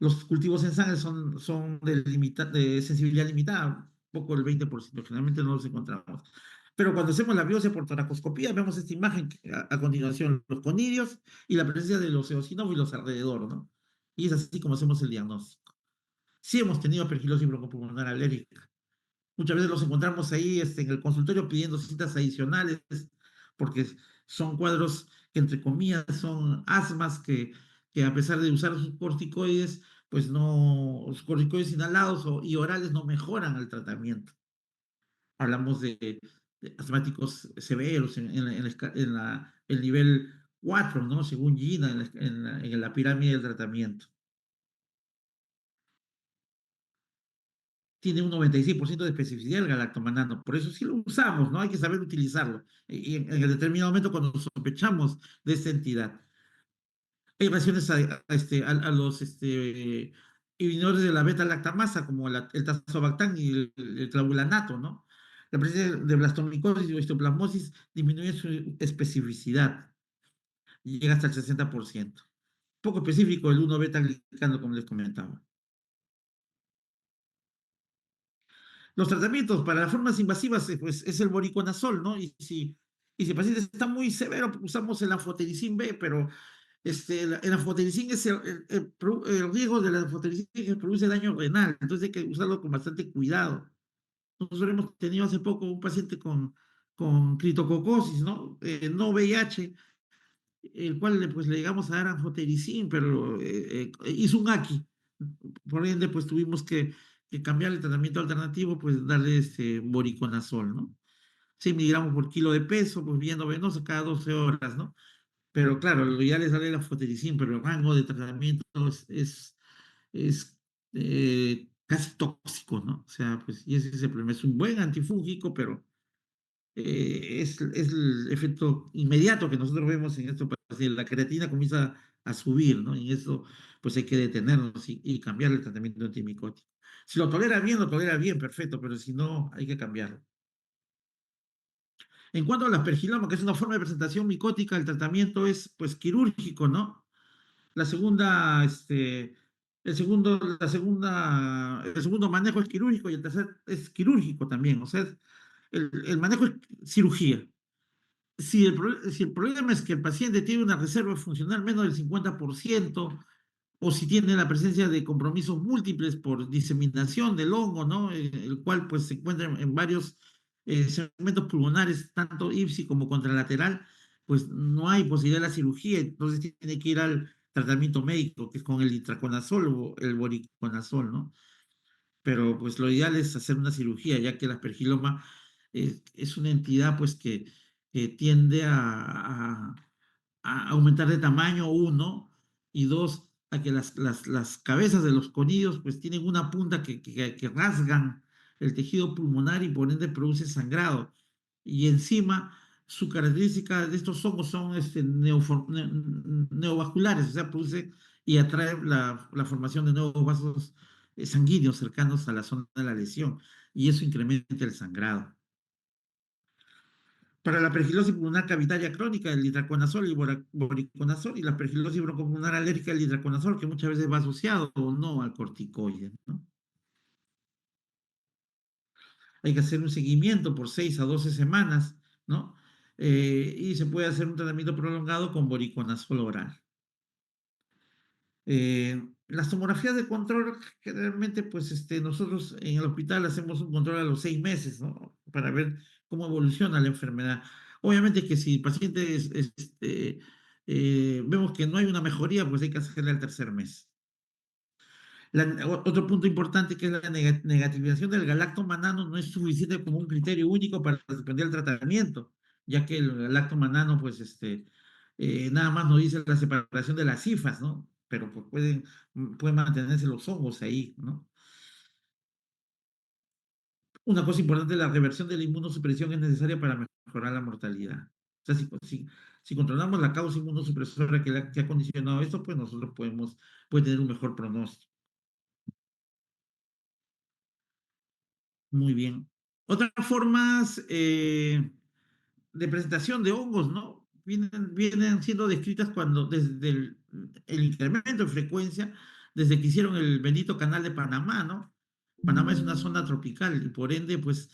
Los cultivos en sangre son de sensibilidad limitada, poco el 20%, generalmente no los encontramos. Pero cuando hacemos la biopsia por toracoscopía, vemos esta imagen a continuación, los conidios y la presencia de los eosinófilos alrededor, ¿no? Y es así como hacemos el diagnóstico. Sí hemos tenido pergilosis broncopulmonar alérgica. Muchas veces los encontramos ahí en el consultorio pidiendo citas adicionales, porque son cuadros que, entre comillas, son asmas que a pesar de usar sus corticoides, pues no, los corticoides inhalados y orales no mejoran el tratamiento. Hablamos de asmáticos severos el nivel 4, ¿no? Según Gina, en la pirámide del tratamiento. Tiene un 96% de especificidad el galactomanano, por eso sí lo usamos, ¿no? Hay que saber utilizarlo. Y en el determinado momento cuando sospechamos de esta entidad. Hay reacciones a los inhibidores de la beta-lactamasa, como el tazobactam y el clavulanato, ¿no? La presencia de blastomicosis o histoplasmosis disminuye su especificidad y llega hasta el 60%. Poco específico el 1-beta-glicano, como les comentaba. Los tratamientos para las formas invasivas pues, es el voriconazol, ¿no? Y si el paciente está muy severo, pues, usamos el anfotericin B, pero el anfotericin es el riesgo del anfotericin que produce daño renal, entonces hay que usarlo con bastante cuidado. Nosotros hemos tenido hace poco un paciente con criptococosis, ¿no? No VIH, el cual pues le llegamos a dar anfotericin, pero hizo un AQI. Por ende, pues tuvimos que cambiar el tratamiento alternativo, pues darle voriconazol, ¿no? 100 miligramos por kilo de peso, pues viendo venoso cada 12 horas, ¿no? Pero claro, lo ideal es darle la fotericin, pero el rango de tratamiento es casi tóxico, ¿no? O sea, pues, y ese es el problema. Es un buen antifúngico, pero es el efecto inmediato que nosotros vemos en esto. Si la creatina comienza a subir, ¿no? Y eso, pues hay que detenernos y cambiar el tratamiento antimicótico. Si lo tolera bien, perfecto, pero si no, hay que cambiarlo. En cuanto a la aspergiloma, que es una forma de presentación micótica, el tratamiento es, pues, quirúrgico, ¿no? La segunda, el segundo manejo es quirúrgico y el tercer es quirúrgico también. O sea, el manejo es cirugía. Si el problema es que el paciente tiene una reserva funcional menos del 50%, o si tiene la presencia de compromisos múltiples por diseminación del hongo, ¿no? El cual pues se encuentra en varios segmentos pulmonares, tanto ipsi como contralateral, pues no hay posibilidad de la cirugía, entonces tiene que ir al tratamiento médico, que es con el itraconazol o el voriconazol, ¿no? Pero pues lo ideal es hacer una cirugía, ya que el aspergiloma es una entidad pues que tiende a aumentar de tamaño, uno, y dos, a que las cabezas de los conidios pues tienen una punta que rasgan el tejido pulmonar y por ende produce sangrado. Y encima, su característica de estos hongos son neovasculares, o sea, produce y atrae la formación de nuevos vasos sanguíneos cercanos a la zona de la lesión, y eso incrementa el sangrado. Para la pergilosis pulmonar cavitaria crónica, el itraconazol y voriconazol, y la pergilosis broncopulmonar alérgica, el itraconazol, que muchas veces va asociado o no al corticoide, ¿no? Hay que hacer un seguimiento por 6 a 12 semanas, ¿no? Y se puede hacer un tratamiento prolongado con voriconazol oral. Las tomografías de control, generalmente, pues nosotros en el hospital hacemos un control a los 6 meses, ¿no? Para ver cómo evoluciona la enfermedad. Obviamente que si el paciente vemos que no hay una mejoría, pues hay que hacerle al tercer mes. Otro punto importante que es la negativización del galactomanano no es suficiente como un criterio único para suspender el tratamiento, ya que el galactomanano, pues, nada más nos dice la separación de las cifras, ¿no? Pero pues pueden mantenerse los hongos ahí, ¿no? Una cosa importante, la reversión de la inmunosupresión es necesaria para mejorar la mortalidad. O sea, Si controlamos la causa inmunosupresora que ha condicionado esto, pues nosotros puede tener un mejor pronóstico. Muy bien. Otras formas de presentación de hongos, ¿no? Vienen siendo descritas desde el incremento de frecuencia, desde que hicieron el bendito canal de Panamá, ¿no? Panamá es una zona tropical y por ende, pues,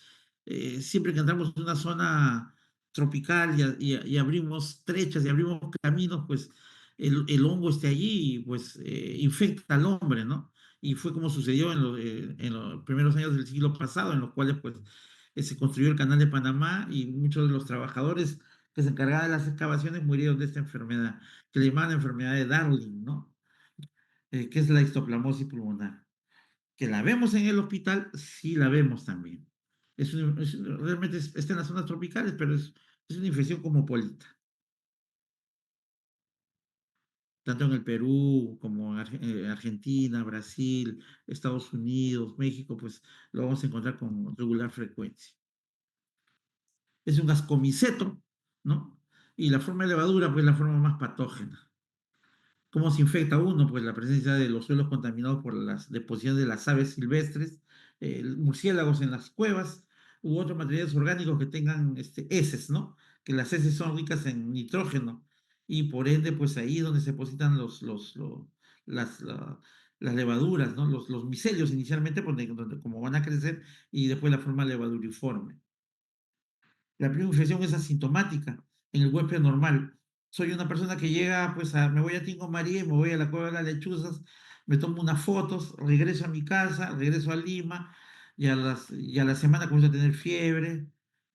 siempre que entramos en una zona tropical y abrimos trechas y abrimos caminos, pues el hongo esté allí y pues infecta al hombre, ¿no? Y fue como sucedió en los primeros años del siglo pasado, en los cuales pues se construyó el canal de Panamá y muchos de los trabajadores que se encargaban de las excavaciones murieron de esta enfermedad, que le llaman enfermedad de Darling, ¿no? Que es la histoplasmosis pulmonar. Que la vemos en el hospital, sí la vemos también. Realmente está en las zonas tropicales, pero es una infección cosmopolita. Tanto en el Perú como en Argentina, Brasil, Estados Unidos, México, pues lo vamos a encontrar con regular frecuencia. Es un ascomiceto, ¿no? Y la forma de levadura, pues la forma más patógena. ¿Cómo se infecta uno? Pues la presencia de los suelos contaminados por las deposiciones de las aves silvestres, murciélagos en las cuevas, u otros materiales orgánicos que tengan heces, ¿no? Que las heces son ricas en nitrógeno y por ende, pues ahí donde se depositan las, la- las levaduras, ¿no? Los micelios inicialmente, como van a crecer, y después la forma levaduriforme. La primera infección es asintomática en el huésped normal. Soy una persona que llega, pues me voy a Tingo María, y me voy a la Cueva de las Lechuzas, me tomo unas fotos, regreso a mi casa, regreso a Lima, y a la semana comienzo a tener fiebre,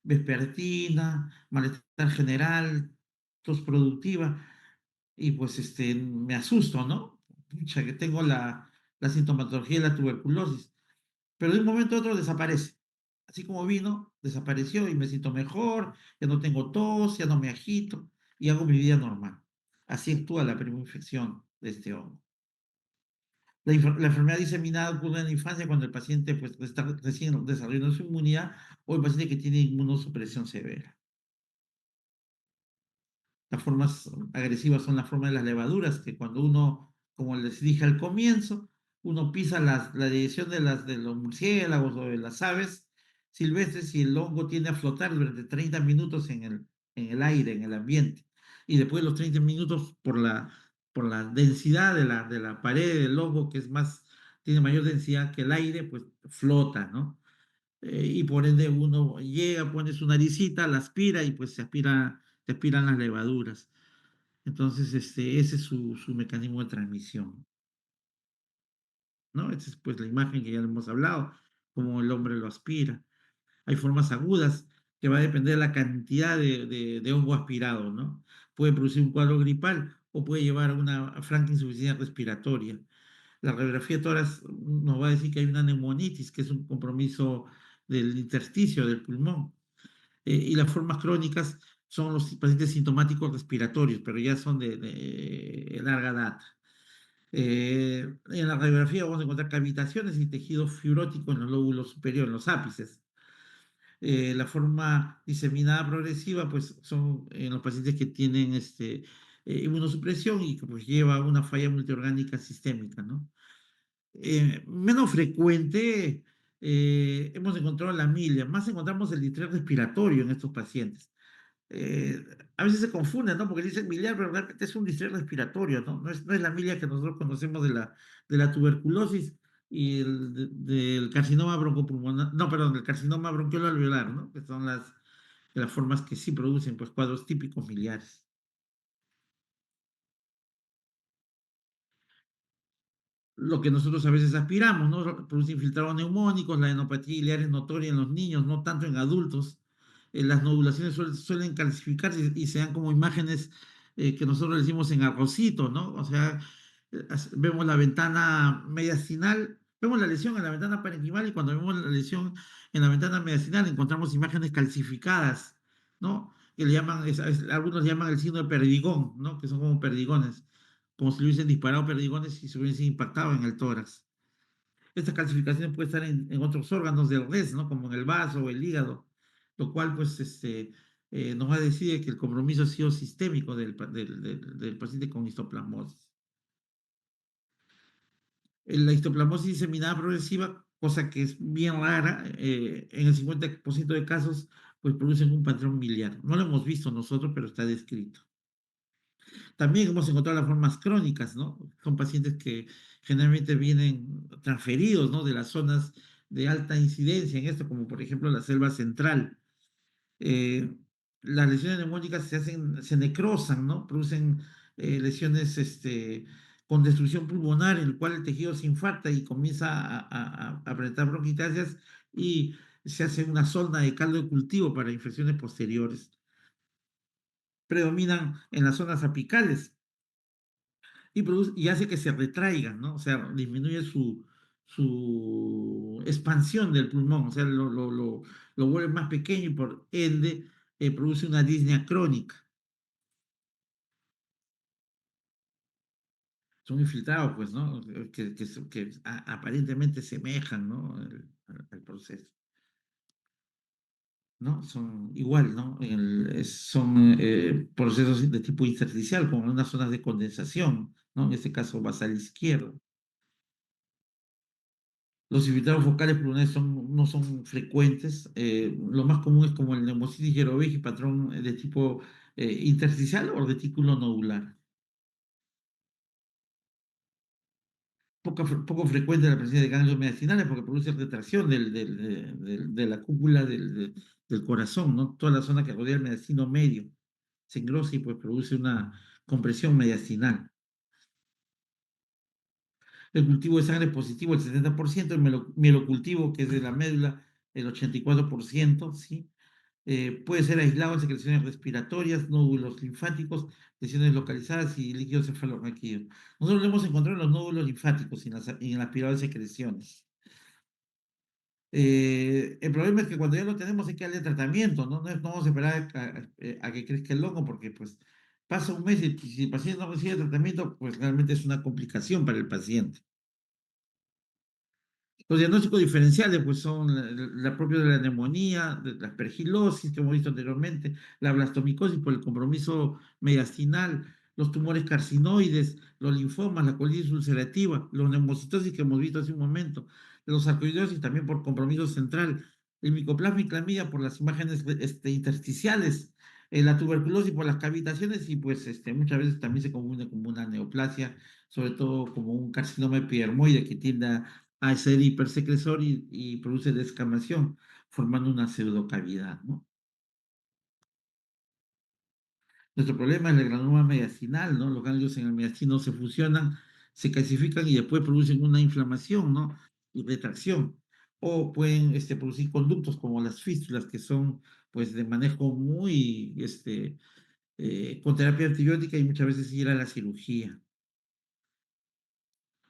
vespertina, malestar general, tos productiva, y pues me asusto, ¿no? Pucha, que tengo la sintomatología de la tuberculosis, pero de un momento a otro desaparece. Así como vino, desapareció y me siento mejor, ya no tengo tos, ya no me agito y hago mi vida normal. Así actúa la primera infección de este hongo. La enfermedad diseminada ocurre en la infancia cuando el paciente pues, está recién desarrollando su inmunidad o el paciente que tiene inmunosupresión severa. Las formas agresivas son las formas de las levaduras, que cuando uno, como les dije al comienzo, uno pisa la dirección de los murciélagos o de las aves silvestres y el hongo tiende a flotar durante 30 minutos en el aire, en el ambiente. Y después de los 30 minutos, por la densidad de la pared del hongo, que es más, tiene mayor densidad que el aire, pues flota, ¿no? Y por ende uno llega, pone su naricita, la aspira y pues se aspiran las levaduras. Entonces, ese es su mecanismo de transmisión, ¿no? Esa es pues la imagen que ya hemos hablado, cómo el hombre lo aspira. Hay formas agudas que va a depender de la cantidad de hongo aspirado, ¿no? Puede producir un cuadro gripal o puede llevar a una franca insuficiencia respiratoria. La radiografía de tórax nos va a decir que hay una neumonitis, que es un compromiso del intersticio del pulmón. Y las formas crónicas son los pacientes sintomáticos respiratorios, pero ya son de larga data. En la radiografía vamos a encontrar cavitaciones y tejido fibrótico en los lóbulos superiores, en los ápices. La forma diseminada progresiva, pues son en los pacientes que tienen inmunosupresión y que pues lleva una falla multiorgánica sistémica, ¿no? Menos frecuente, hemos encontrado la milia, más encontramos el distrés respiratorio en estos pacientes. Eh, a veces se confunden, ¿no? Porque dicen miliar, pero realmente es un distrés respiratorio, ¿no? No es la milia que nosotros conocemos de la tuberculosis y del carcinoma broncopulmonar, no, perdón, del carcinoma bronquiolo alveolar, ¿no? Que son las formas que sí producen, pues, cuadros típicos miliares. Lo que nosotros a veces aspiramos, ¿no? Producen infiltrados neumónicos, la enopatía ileal es notoria en los niños, no tanto en adultos. Las nodulaciones suelen calcificarse y se dan como imágenes que nosotros le decimos en arrocito, ¿no? O sea, vemos la ventana mediastinal, vemos la lesión en la ventana parenquimal y cuando vemos la lesión en la ventana mediastinal encontramos imágenes calcificadas, ¿no? Que le llaman, algunos llaman el signo de perdigón, ¿no? Que son como perdigones, como si le hubiesen disparado perdigones y se hubiesen impactado en el tórax. Estas calcificaciones pueden estar en otros órganos del res, ¿no? Como en el vaso o el hígado, lo cual, pues, nos va a decir que el compromiso ha sido sistémico del paciente con histoplasmosis. La histoplasmosis diseminada progresiva, cosa que es bien rara, en el 50% de casos, pues producen un patrón miliar. No lo hemos visto nosotros, pero está descrito. También hemos encontrado las formas crónicas, ¿no? Son pacientes que generalmente vienen transferidos, ¿no? De las zonas de alta incidencia en esto, como por ejemplo la selva central. eh, las lesiones neumónicas se necrosan, ¿no? Producen lesiones con destrucción pulmonar, en el cual el tejido se infarta y comienza a presentar bronquitáceas y se hace una zona de caldo de cultivo para infecciones posteriores. Predominan en las zonas apicales y hace que se retraigan, ¿no? O sea, disminuye su expansión del pulmón, o sea, lo vuelve más pequeño y por ende produce una disnea crónica. Son infiltrados, pues, ¿no? Que aparentemente semejan, ¿no? Al proceso, ¿no? Son igual, ¿no? Son procesos de tipo intersticial, como en unas zonas de condensación, ¿no? En este caso basal izquierdo. Los infiltrados focales pulmonares no son frecuentes. Lo más común es como el neumocitis yerobechi, patrón de tipo intersticial o retículo nodular. Poco frecuente la presencia de ganglios mediastinales porque produce retracción de la cúpula del corazón, ¿no? Toda la zona que rodea el mediastino medio se engrosa y pues produce una compresión mediastinal. El cultivo de sangre positivo el 70%, el mielocultivo, que es de la médula, el 84%, ¿sí? Puede ser aislado en secreciones respiratorias, nódulos linfáticos, lesiones localizadas y líquidos cefalorraquídeos. Nosotros lo hemos encontrado en los nódulos linfáticos y en las aspiradas secreciones. El problema es que cuando ya lo tenemos hay que darle tratamiento, ¿no? No vamos a esperar a que crezca el hongo porque pues pasa un mes y si el paciente no recibe tratamiento, pues realmente es una complicación para el paciente. Los diagnósticos diferenciales pues son la propia de la neumonía, de la aspergilosis que hemos visto anteriormente, la blastomicosis por el compromiso mediastinal, los tumores carcinoides, los linfomas, la colitis ulcerativa, los neumocitosis que hemos visto hace un momento, los sarcoidosis también por compromiso central, el micoplasma y clamidia por las imágenes intersticiales, la tuberculosis por las cavitaciones y pues muchas veces también se confunde como una neoplasia, sobre todo como un carcinoma epidermoide que tiende a ser hipersecresor y produce descamación, formando una pseudocavidad, ¿no? Nuestro problema es el granuloma mediastinal, ¿no? Los ganglios en el mediastino se fusionan, se calcifican y después producen una inflamación, ¿no? Y retracción. O pueden producir conductos como las fístulas, que son, pues, de manejo muy, con terapia antibiótica y muchas veces ir a la cirugía.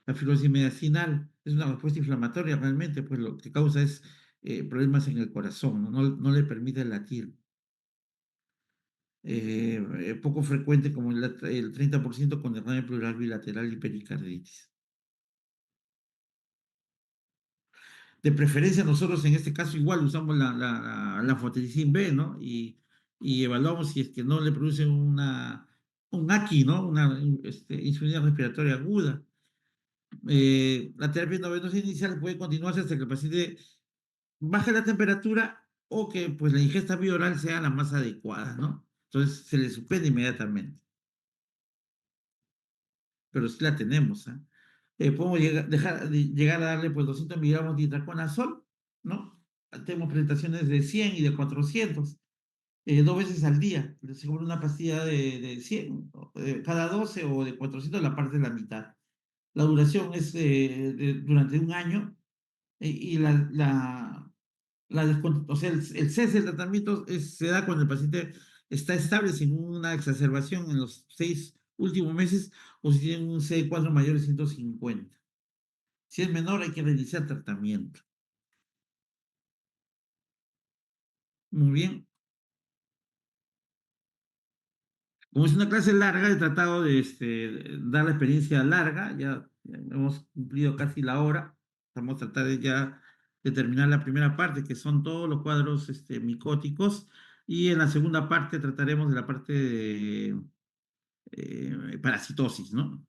La fibrosis mediastinal es una respuesta inflamatoria realmente, pues lo que causa es problemas en el corazón, ¿no? No le permite latir. Poco frecuente como el 30% con derrame pleural bilateral y pericarditis. De preferencia nosotros en este caso igual usamos la fotericin B, ¿no? Y evaluamos si es que no le produce un AQI, ¿no? Una insuficiencia respiratoria aguda. La terapia endovenosa inicial puede continuarse hasta que el paciente baje la temperatura o que pues la ingesta bioral sea la más adecuada, ¿no? Entonces se le suspende inmediatamente, pero sí la tenemos, ¿eh? Podemos llegar a darle pues 200 miligramos de itraconazol, ¿no? Tenemos presentaciones de 100 y de 400, 2 veces al día. Según una pastilla de 100, cada 12 o de 400 la parte de la mitad. La duración es durante un año y o sea, el cese del tratamiento se da cuando el paciente está estable sin una exacerbación en los 6 últimos meses o si tiene un CD4 mayor de 150. Si es menor, hay que reiniciar tratamiento. Muy bien. Como es una clase larga, he tratado de dar la experiencia larga. Ya hemos cumplido casi la hora. Vamos a tratar de ya de terminar la primera parte, que son todos los cuadros micóticos. y en la segunda parte trataremos de la parte de parasitosis, ¿no?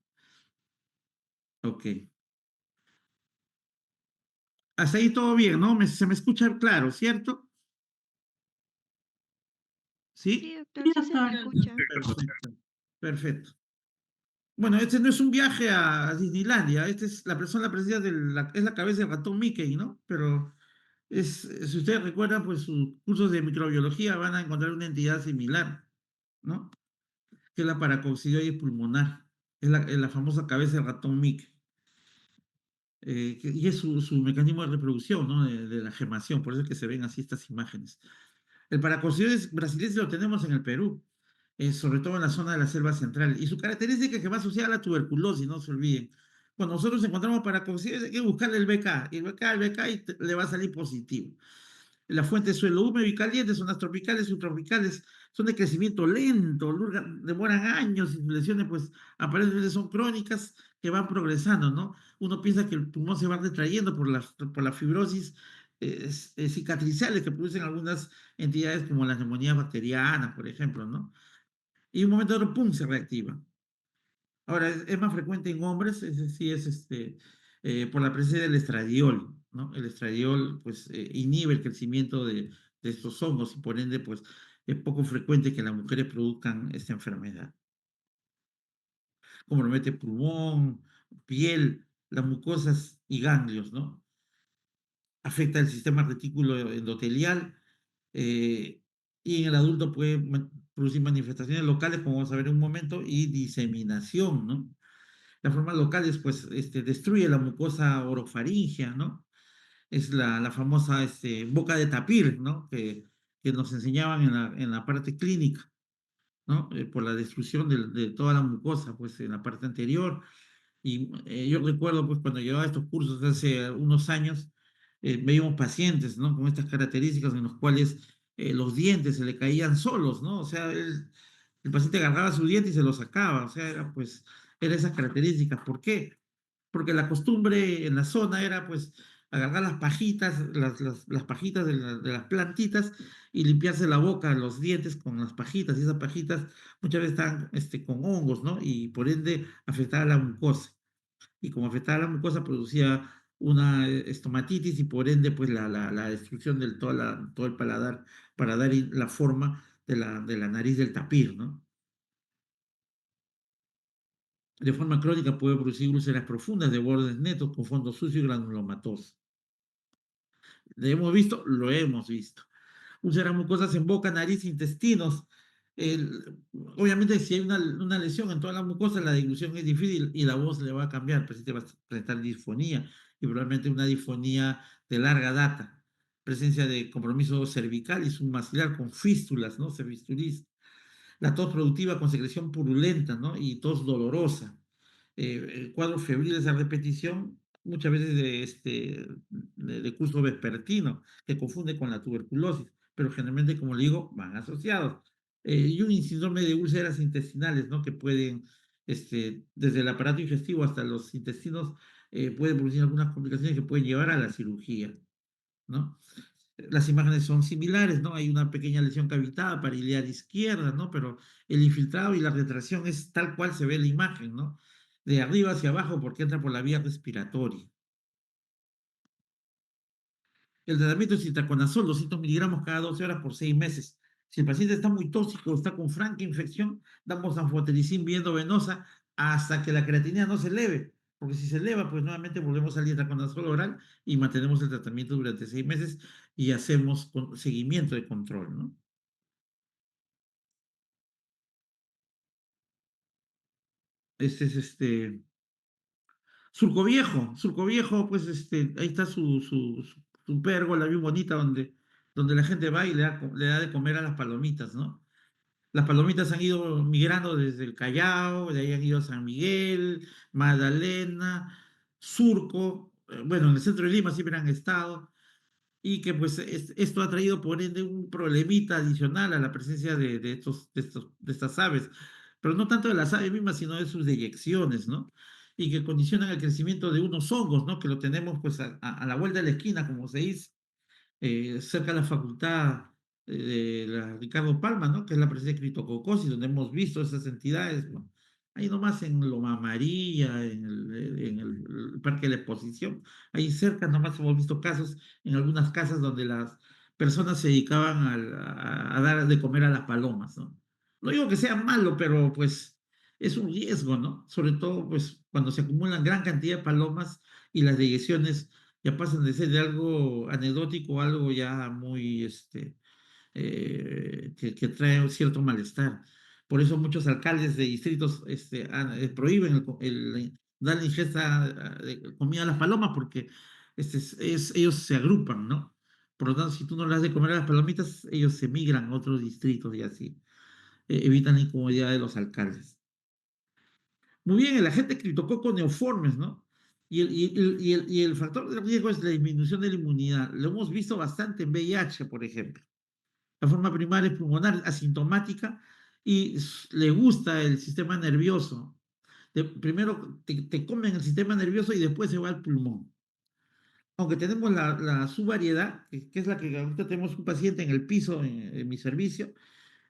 Ok. Hasta ahí todo bien, ¿no? Se me escucha claro, ¿cierto? Sí, ¿Sí? doctor, sí se le escucha. Perfecto. Perfecto. Bueno, este no es un viaje a Disneylandia, este es la persona presencia es la cabeza del ratón Mickey, ¿no? Pero si ustedes recuerdan, pues sus cursos de microbiología van a encontrar una entidad similar, ¿no? Que es la paracoccidioides pulmonar, es la famosa cabeza del ratón Mickey, y es su mecanismo de reproducción, ¿no? De la gemación, por eso es que se ven así estas imágenes. El paracoccidioides brasileño lo tenemos en el Perú, sobre todo en la zona de la selva central. Y su característica es que va asociada a la tuberculosis, no se olviden. Cuando nosotros encontramos paracoccidioides hay que buscarle el BK, y el BK y le va a salir positivo. La fuente de suelo húmedo y caliente, zonas tropicales y subtropicales, son de crecimiento lento, demoran años y sus lesiones pues aparentemente son crónicas que van progresando, ¿no? Uno piensa que el pulmón se va retrayendo por la fibrosis cicatrizales que producen algunas entidades como las neumonías bacterianas, por ejemplo, ¿no? Y un momento de otro, ¡pum!, se reactiva. Ahora, es más frecuente en hombres, es decir, por la presencia del estradiol, ¿no? El estradiol, pues, inhibe el crecimiento de estos hongos y por ende, pues, es poco frecuente que las mujeres produzcan esta enfermedad. Compromete pulmón, piel, las mucosas y ganglios, ¿no? Afecta el sistema retículo endotelial y en el adulto puede producir manifestaciones locales, como vamos a ver en un momento, y diseminación, ¿no? La forma local es, pues, destruye la mucosa orofaringea, ¿no? Es la famosa boca de tapir, ¿no? Que nos enseñaban en la parte clínica, ¿no? Por la destrucción de toda la mucosa, pues, en la parte anterior. Y yo recuerdo, pues, cuando llevaba estos cursos hace unos años, veíamos pacientes, ¿no? Con estas características en los cuales los dientes se le caían solos, ¿no? O sea, el paciente agarraba su diente y se lo sacaba, o sea, era esas características. ¿Por qué? Porque la costumbre en la zona era, pues, agarrar las pajitas, las pajitas de las plantitas y limpiarse la boca, los dientes con las pajitas, y esas pajitas muchas veces estaban con hongos, ¿no? Y por ende afectaba la mucosa. Y como afectaba la mucosa, producía una estomatitis y por ende, pues, la destrucción de todo el paladar para dar la forma de la nariz del tapir, ¿no? De forma crónica puede producir úlceras profundas de bordes netos con fondo sucio y granulomatoso. ¿Lo hemos visto? Lo hemos visto. Úlceras mucosas en boca, nariz, intestinos. Obviamente, si hay una lesión en toda la mucosa, la dilución es difícil y la voz le va a cambiar. El paciente va a presentar disfonía y probablemente una disfonía de larga data. Presencia de compromiso cervical y submaxilar con fístulas, ¿no? Cervicturis. La tos productiva con secreción purulenta, ¿no? Y tos dolorosa. Cuadros febriles a repetición, muchas veces de curso vespertino, que confunde con la tuberculosis, pero generalmente, como le digo, van asociados. Y un síndrome de úlceras intestinales, ¿no? Que pueden, desde el aparato digestivo hasta los intestinos, pueden producir algunas complicaciones que pueden llevar a la cirugía, ¿no? Las imágenes son similares, ¿no? Hay una pequeña lesión cavitada pariliar izquierda, ¿no? Pero el infiltrado y la retracción es tal cual se ve en la imagen, ¿no? De arriba hacia abajo porque entra por la vía respiratoria. El tratamiento es itraconazol, 200 miligramos cada 12 horas por 6 meses. Si el paciente está muy tóxico, está con franca infección, damos anfotericin venosa hasta que la creatinina no se eleve. Porque si se eleva, pues nuevamente volvemos al itraconazol oral y mantenemos el tratamiento durante 6 meses y hacemos seguimiento de control, ¿no? Este es Surco Viejo, pues ahí está su pérgola bien bonita donde la gente va y le da de comer a las palomitas, ¿no? Las palomitas han ido migrando desde el Callao, de ahí han ido a San Miguel, Magdalena, Surco, bueno, en el centro de Lima siempre han estado, y que pues esto ha traído por ende un problemita adicional a la presencia de estas aves, pero no tanto de las aves mismas, sino de sus deyecciones, ¿no? Y que condicionan el crecimiento de unos hongos, ¿no? Que lo tenemos pues a la vuelta de la esquina, como se dice, cerca de la facultad. Ricardo Palma, ¿no? Que es la presencia de criptococosis, donde hemos visto esas entidades, ¿no? Ahí nomás en Loma María, en el Parque de la Exposición, ahí cerca nomás hemos visto casos en algunas casas donde las personas se dedicaban a dar de comer a las palomas, ¿no? No digo que sea malo, pero pues es un riesgo, ¿no? Sobre todo pues cuando se acumulan gran cantidad de palomas y las deyecciones ya pasan de ser de algo anecdótico a algo ya muy, que trae un cierto malestar. Por eso muchos alcaldes de distritos prohíben darle ingesta de comida a las palomas porque ellos se agrupan, ¿no? Por lo tanto, si tú no le das de comer a las palomitas, ellos se migran a otros distritos y así evitan la incomodidad de los alcaldes. Muy bien, el agente criptococo neoformes, ¿no? Y el factor de riesgo es la disminución de la inmunidad. Lo hemos visto bastante en VIH, por ejemplo. La forma primaria es pulmonar, asintomática, y le gusta el sistema nervioso. Primero te comen el sistema nervioso y después se va al pulmón. Aunque tenemos la subvariedad, que es la que ahorita tenemos un paciente en el piso en mi servicio,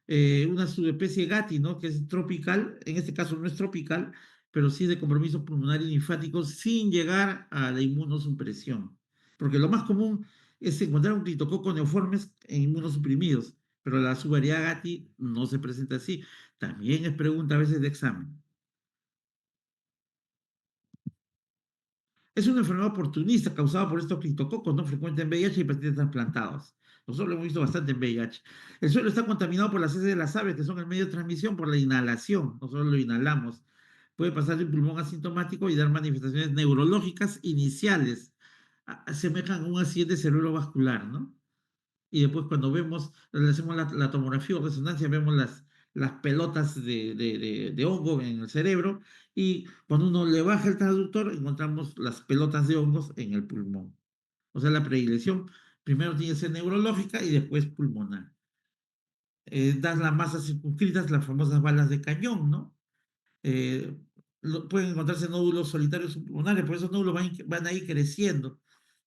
una subespecie Gatti, ¿no? Que es tropical, en este caso no es tropical, pero sí es de compromiso pulmonar y linfático sin llegar a la inmunosupresión. Porque lo más común es encontrar un criptococo neoformes en inmunosuprimidos, pero la subvariedad Gatti no se presenta así. También es pregunta a veces de examen. Es una enfermedad oportunista causada por estos criptococos, no frecuente en VIH y pacientes trasplantados. Nosotros lo hemos visto bastante en VIH. El suelo está contaminado por las heces de las aves, que son el medio de transmisión por la inhalación. Nosotros lo inhalamos. Puede pasar de un pulmón asintomático y dar manifestaciones neurológicas iniciales. Asemejan a un accidente cerebrovascular, ¿no? Y después cuando le hacemos la tomografía o resonancia, vemos las pelotas de hongo en el cerebro y cuando uno le baja el transductor encontramos las pelotas de hongos en el pulmón. O sea, la predilección primero tiene que ser neurológica y después pulmonar. Das las masas circunscritas, las famosas balas de cañón, ¿no? eh, Pueden encontrarse nódulos solitarios subpulmonares, por esos nódulos van a ir creciendo.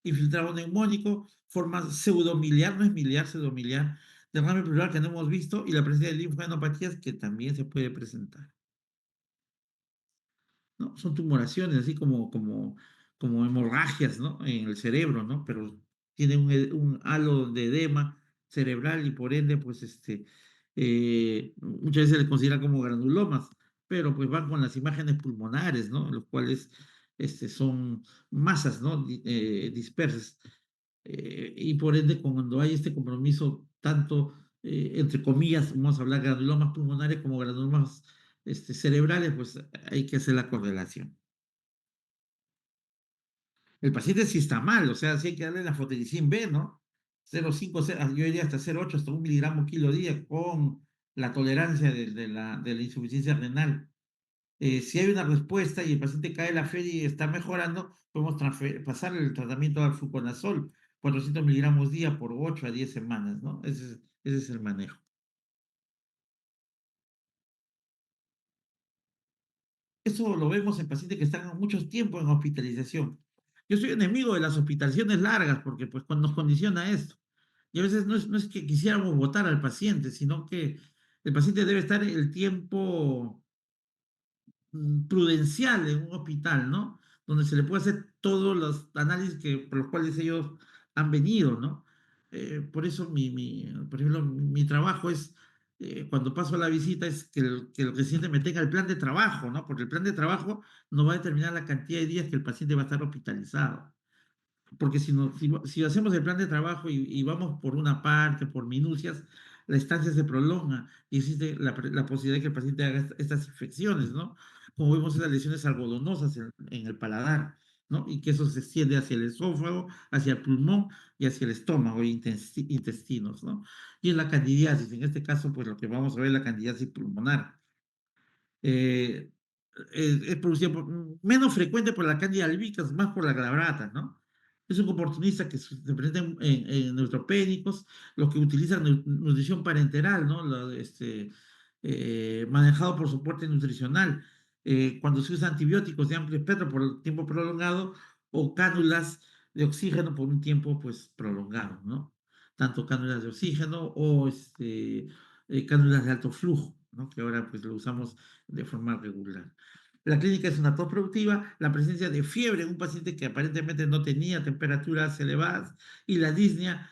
Infiltrado neumónico, forma pseudomiliar, no es miliar, pseudomiliar, derrame pleural que no hemos visto y la presencia de linfadenopatías que también se puede presentar. ¿No? Son tumoraciones, así como hemorragias, ¿no? En el cerebro, ¿no? Pero tiene un halo de edema cerebral y por ende, pues, muchas veces se le considera como granulomas, pero pues van con las imágenes pulmonares, ¿no? Los cuales son masas, ¿no? Dispersas. Y por ende, cuando hay este compromiso, tanto, entre comillas, vamos a hablar granulomas pulmonares como granulomas cerebrales, pues hay que hacer la correlación. El paciente sí está mal, o sea, sí hay que darle la fotericin B, ¿no? 0,5, yo diría hasta 0,8, hasta 1 miligramo kilo día con la tolerancia de la insuficiencia renal. Si hay una respuesta y el paciente cae en la feria y está mejorando, podemos pasar el tratamiento al fluconazol, 400 miligramos día por 8 a 10 semanas, ¿no? Ese es el manejo. Eso lo vemos en pacientes que están mucho tiempo en hospitalización. Yo soy enemigo de las hospitalizaciones largas porque pues nos condiciona esto. Y a veces no es que quisiéramos votar al paciente, sino que el paciente debe estar el tiempo prudencial en un hospital, ¿no? Donde se le puede hacer todos los análisis por los cuales ellos han venido, ¿no? Por eso, por ejemplo, mi trabajo es, cuando paso la visita, es que el residente me tenga el plan de trabajo, ¿no? Porque el plan de trabajo nos va a determinar la cantidad de días que el paciente va a estar hospitalizado. Porque si hacemos el plan de trabajo y vamos por una parte, por minucias, la estancia se prolonga y existe la posibilidad de que el paciente haga estas infecciones, ¿no? Como vemos esas lesiones algodonosas en el paladar, ¿no? Y que eso se extiende hacia el esófago, hacia el pulmón y hacia el estómago e intestinos, ¿no? Y en la candidiasis, en este caso, pues lo que vamos a ver es la candidiasis pulmonar. eh, es producida menos frecuente por la Candida albicans, más por la glabrata, ¿no? Es un oportunista que se presenta en neutropénicos, los que utilizan nutrición parenteral, ¿no? Manejado por soporte nutricional. Cuando se usa antibióticos de amplio espectro por tiempo prolongado o cánulas de oxígeno por un tiempo pues prolongado, ¿no? tanto cánulas de oxígeno o cánulas de alto flujo, ¿no? Que ahora pues lo usamos de forma regular. La clínica es una tos productiva, la presencia de fiebre en un paciente que aparentemente no tenía temperaturas elevadas y la disnea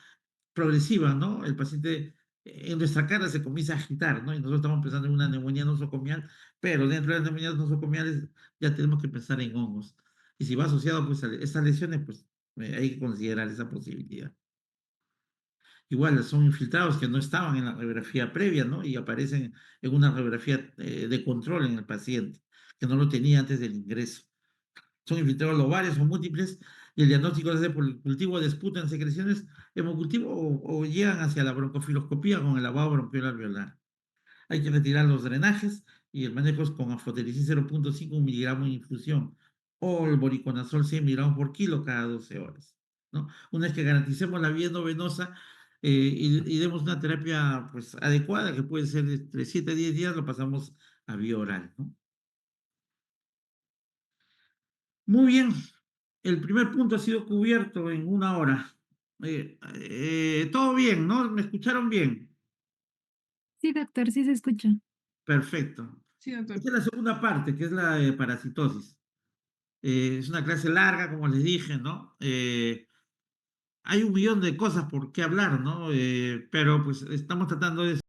progresiva, ¿no? El paciente en nuestra cara se comienza a agitar, ¿no? Y nosotros estamos pensando en una neumonía nosocomial, pero dentro de las neumonías nosocomiales ya tenemos que pensar en hongos. Y si va asociado pues a estas lesiones, pues hay que considerar esa posibilidad. Igual son infiltrados que no estaban en la radiografía previa, ¿no? Y aparecen en una radiografía de control en el paciente, que no lo tenía antes del ingreso. Son infiltrados lobales o múltiples y el diagnóstico se hace por el cultivo de esputo en secreciones hemocultivo o llegan hacia la broncofiloscopía con el lavado bronquial alveolar. Hay que retirar los drenajes y el manejo es con aflotericin 0,5 miligramos de infusión o el boriconazol 100 miligramos por kilo cada 12 horas, ¿no? Una vez que garanticemos la vía no venosa y demos una terapia pues, adecuada, que puede ser entre 7 a 10 días, lo pasamos a vía oral, ¿no? Muy bien, el primer punto ha sido cubierto en una hora. Todo bien, ¿no? ¿Me escucharon bien? Sí, doctor, sí se escucha. Perfecto. Sí, doctor. Esta es la segunda parte, que es la de parasitosis. Es una clase larga, como les dije, ¿no? Hay un millón de cosas por qué hablar, ¿no? Pero pues estamos tratando de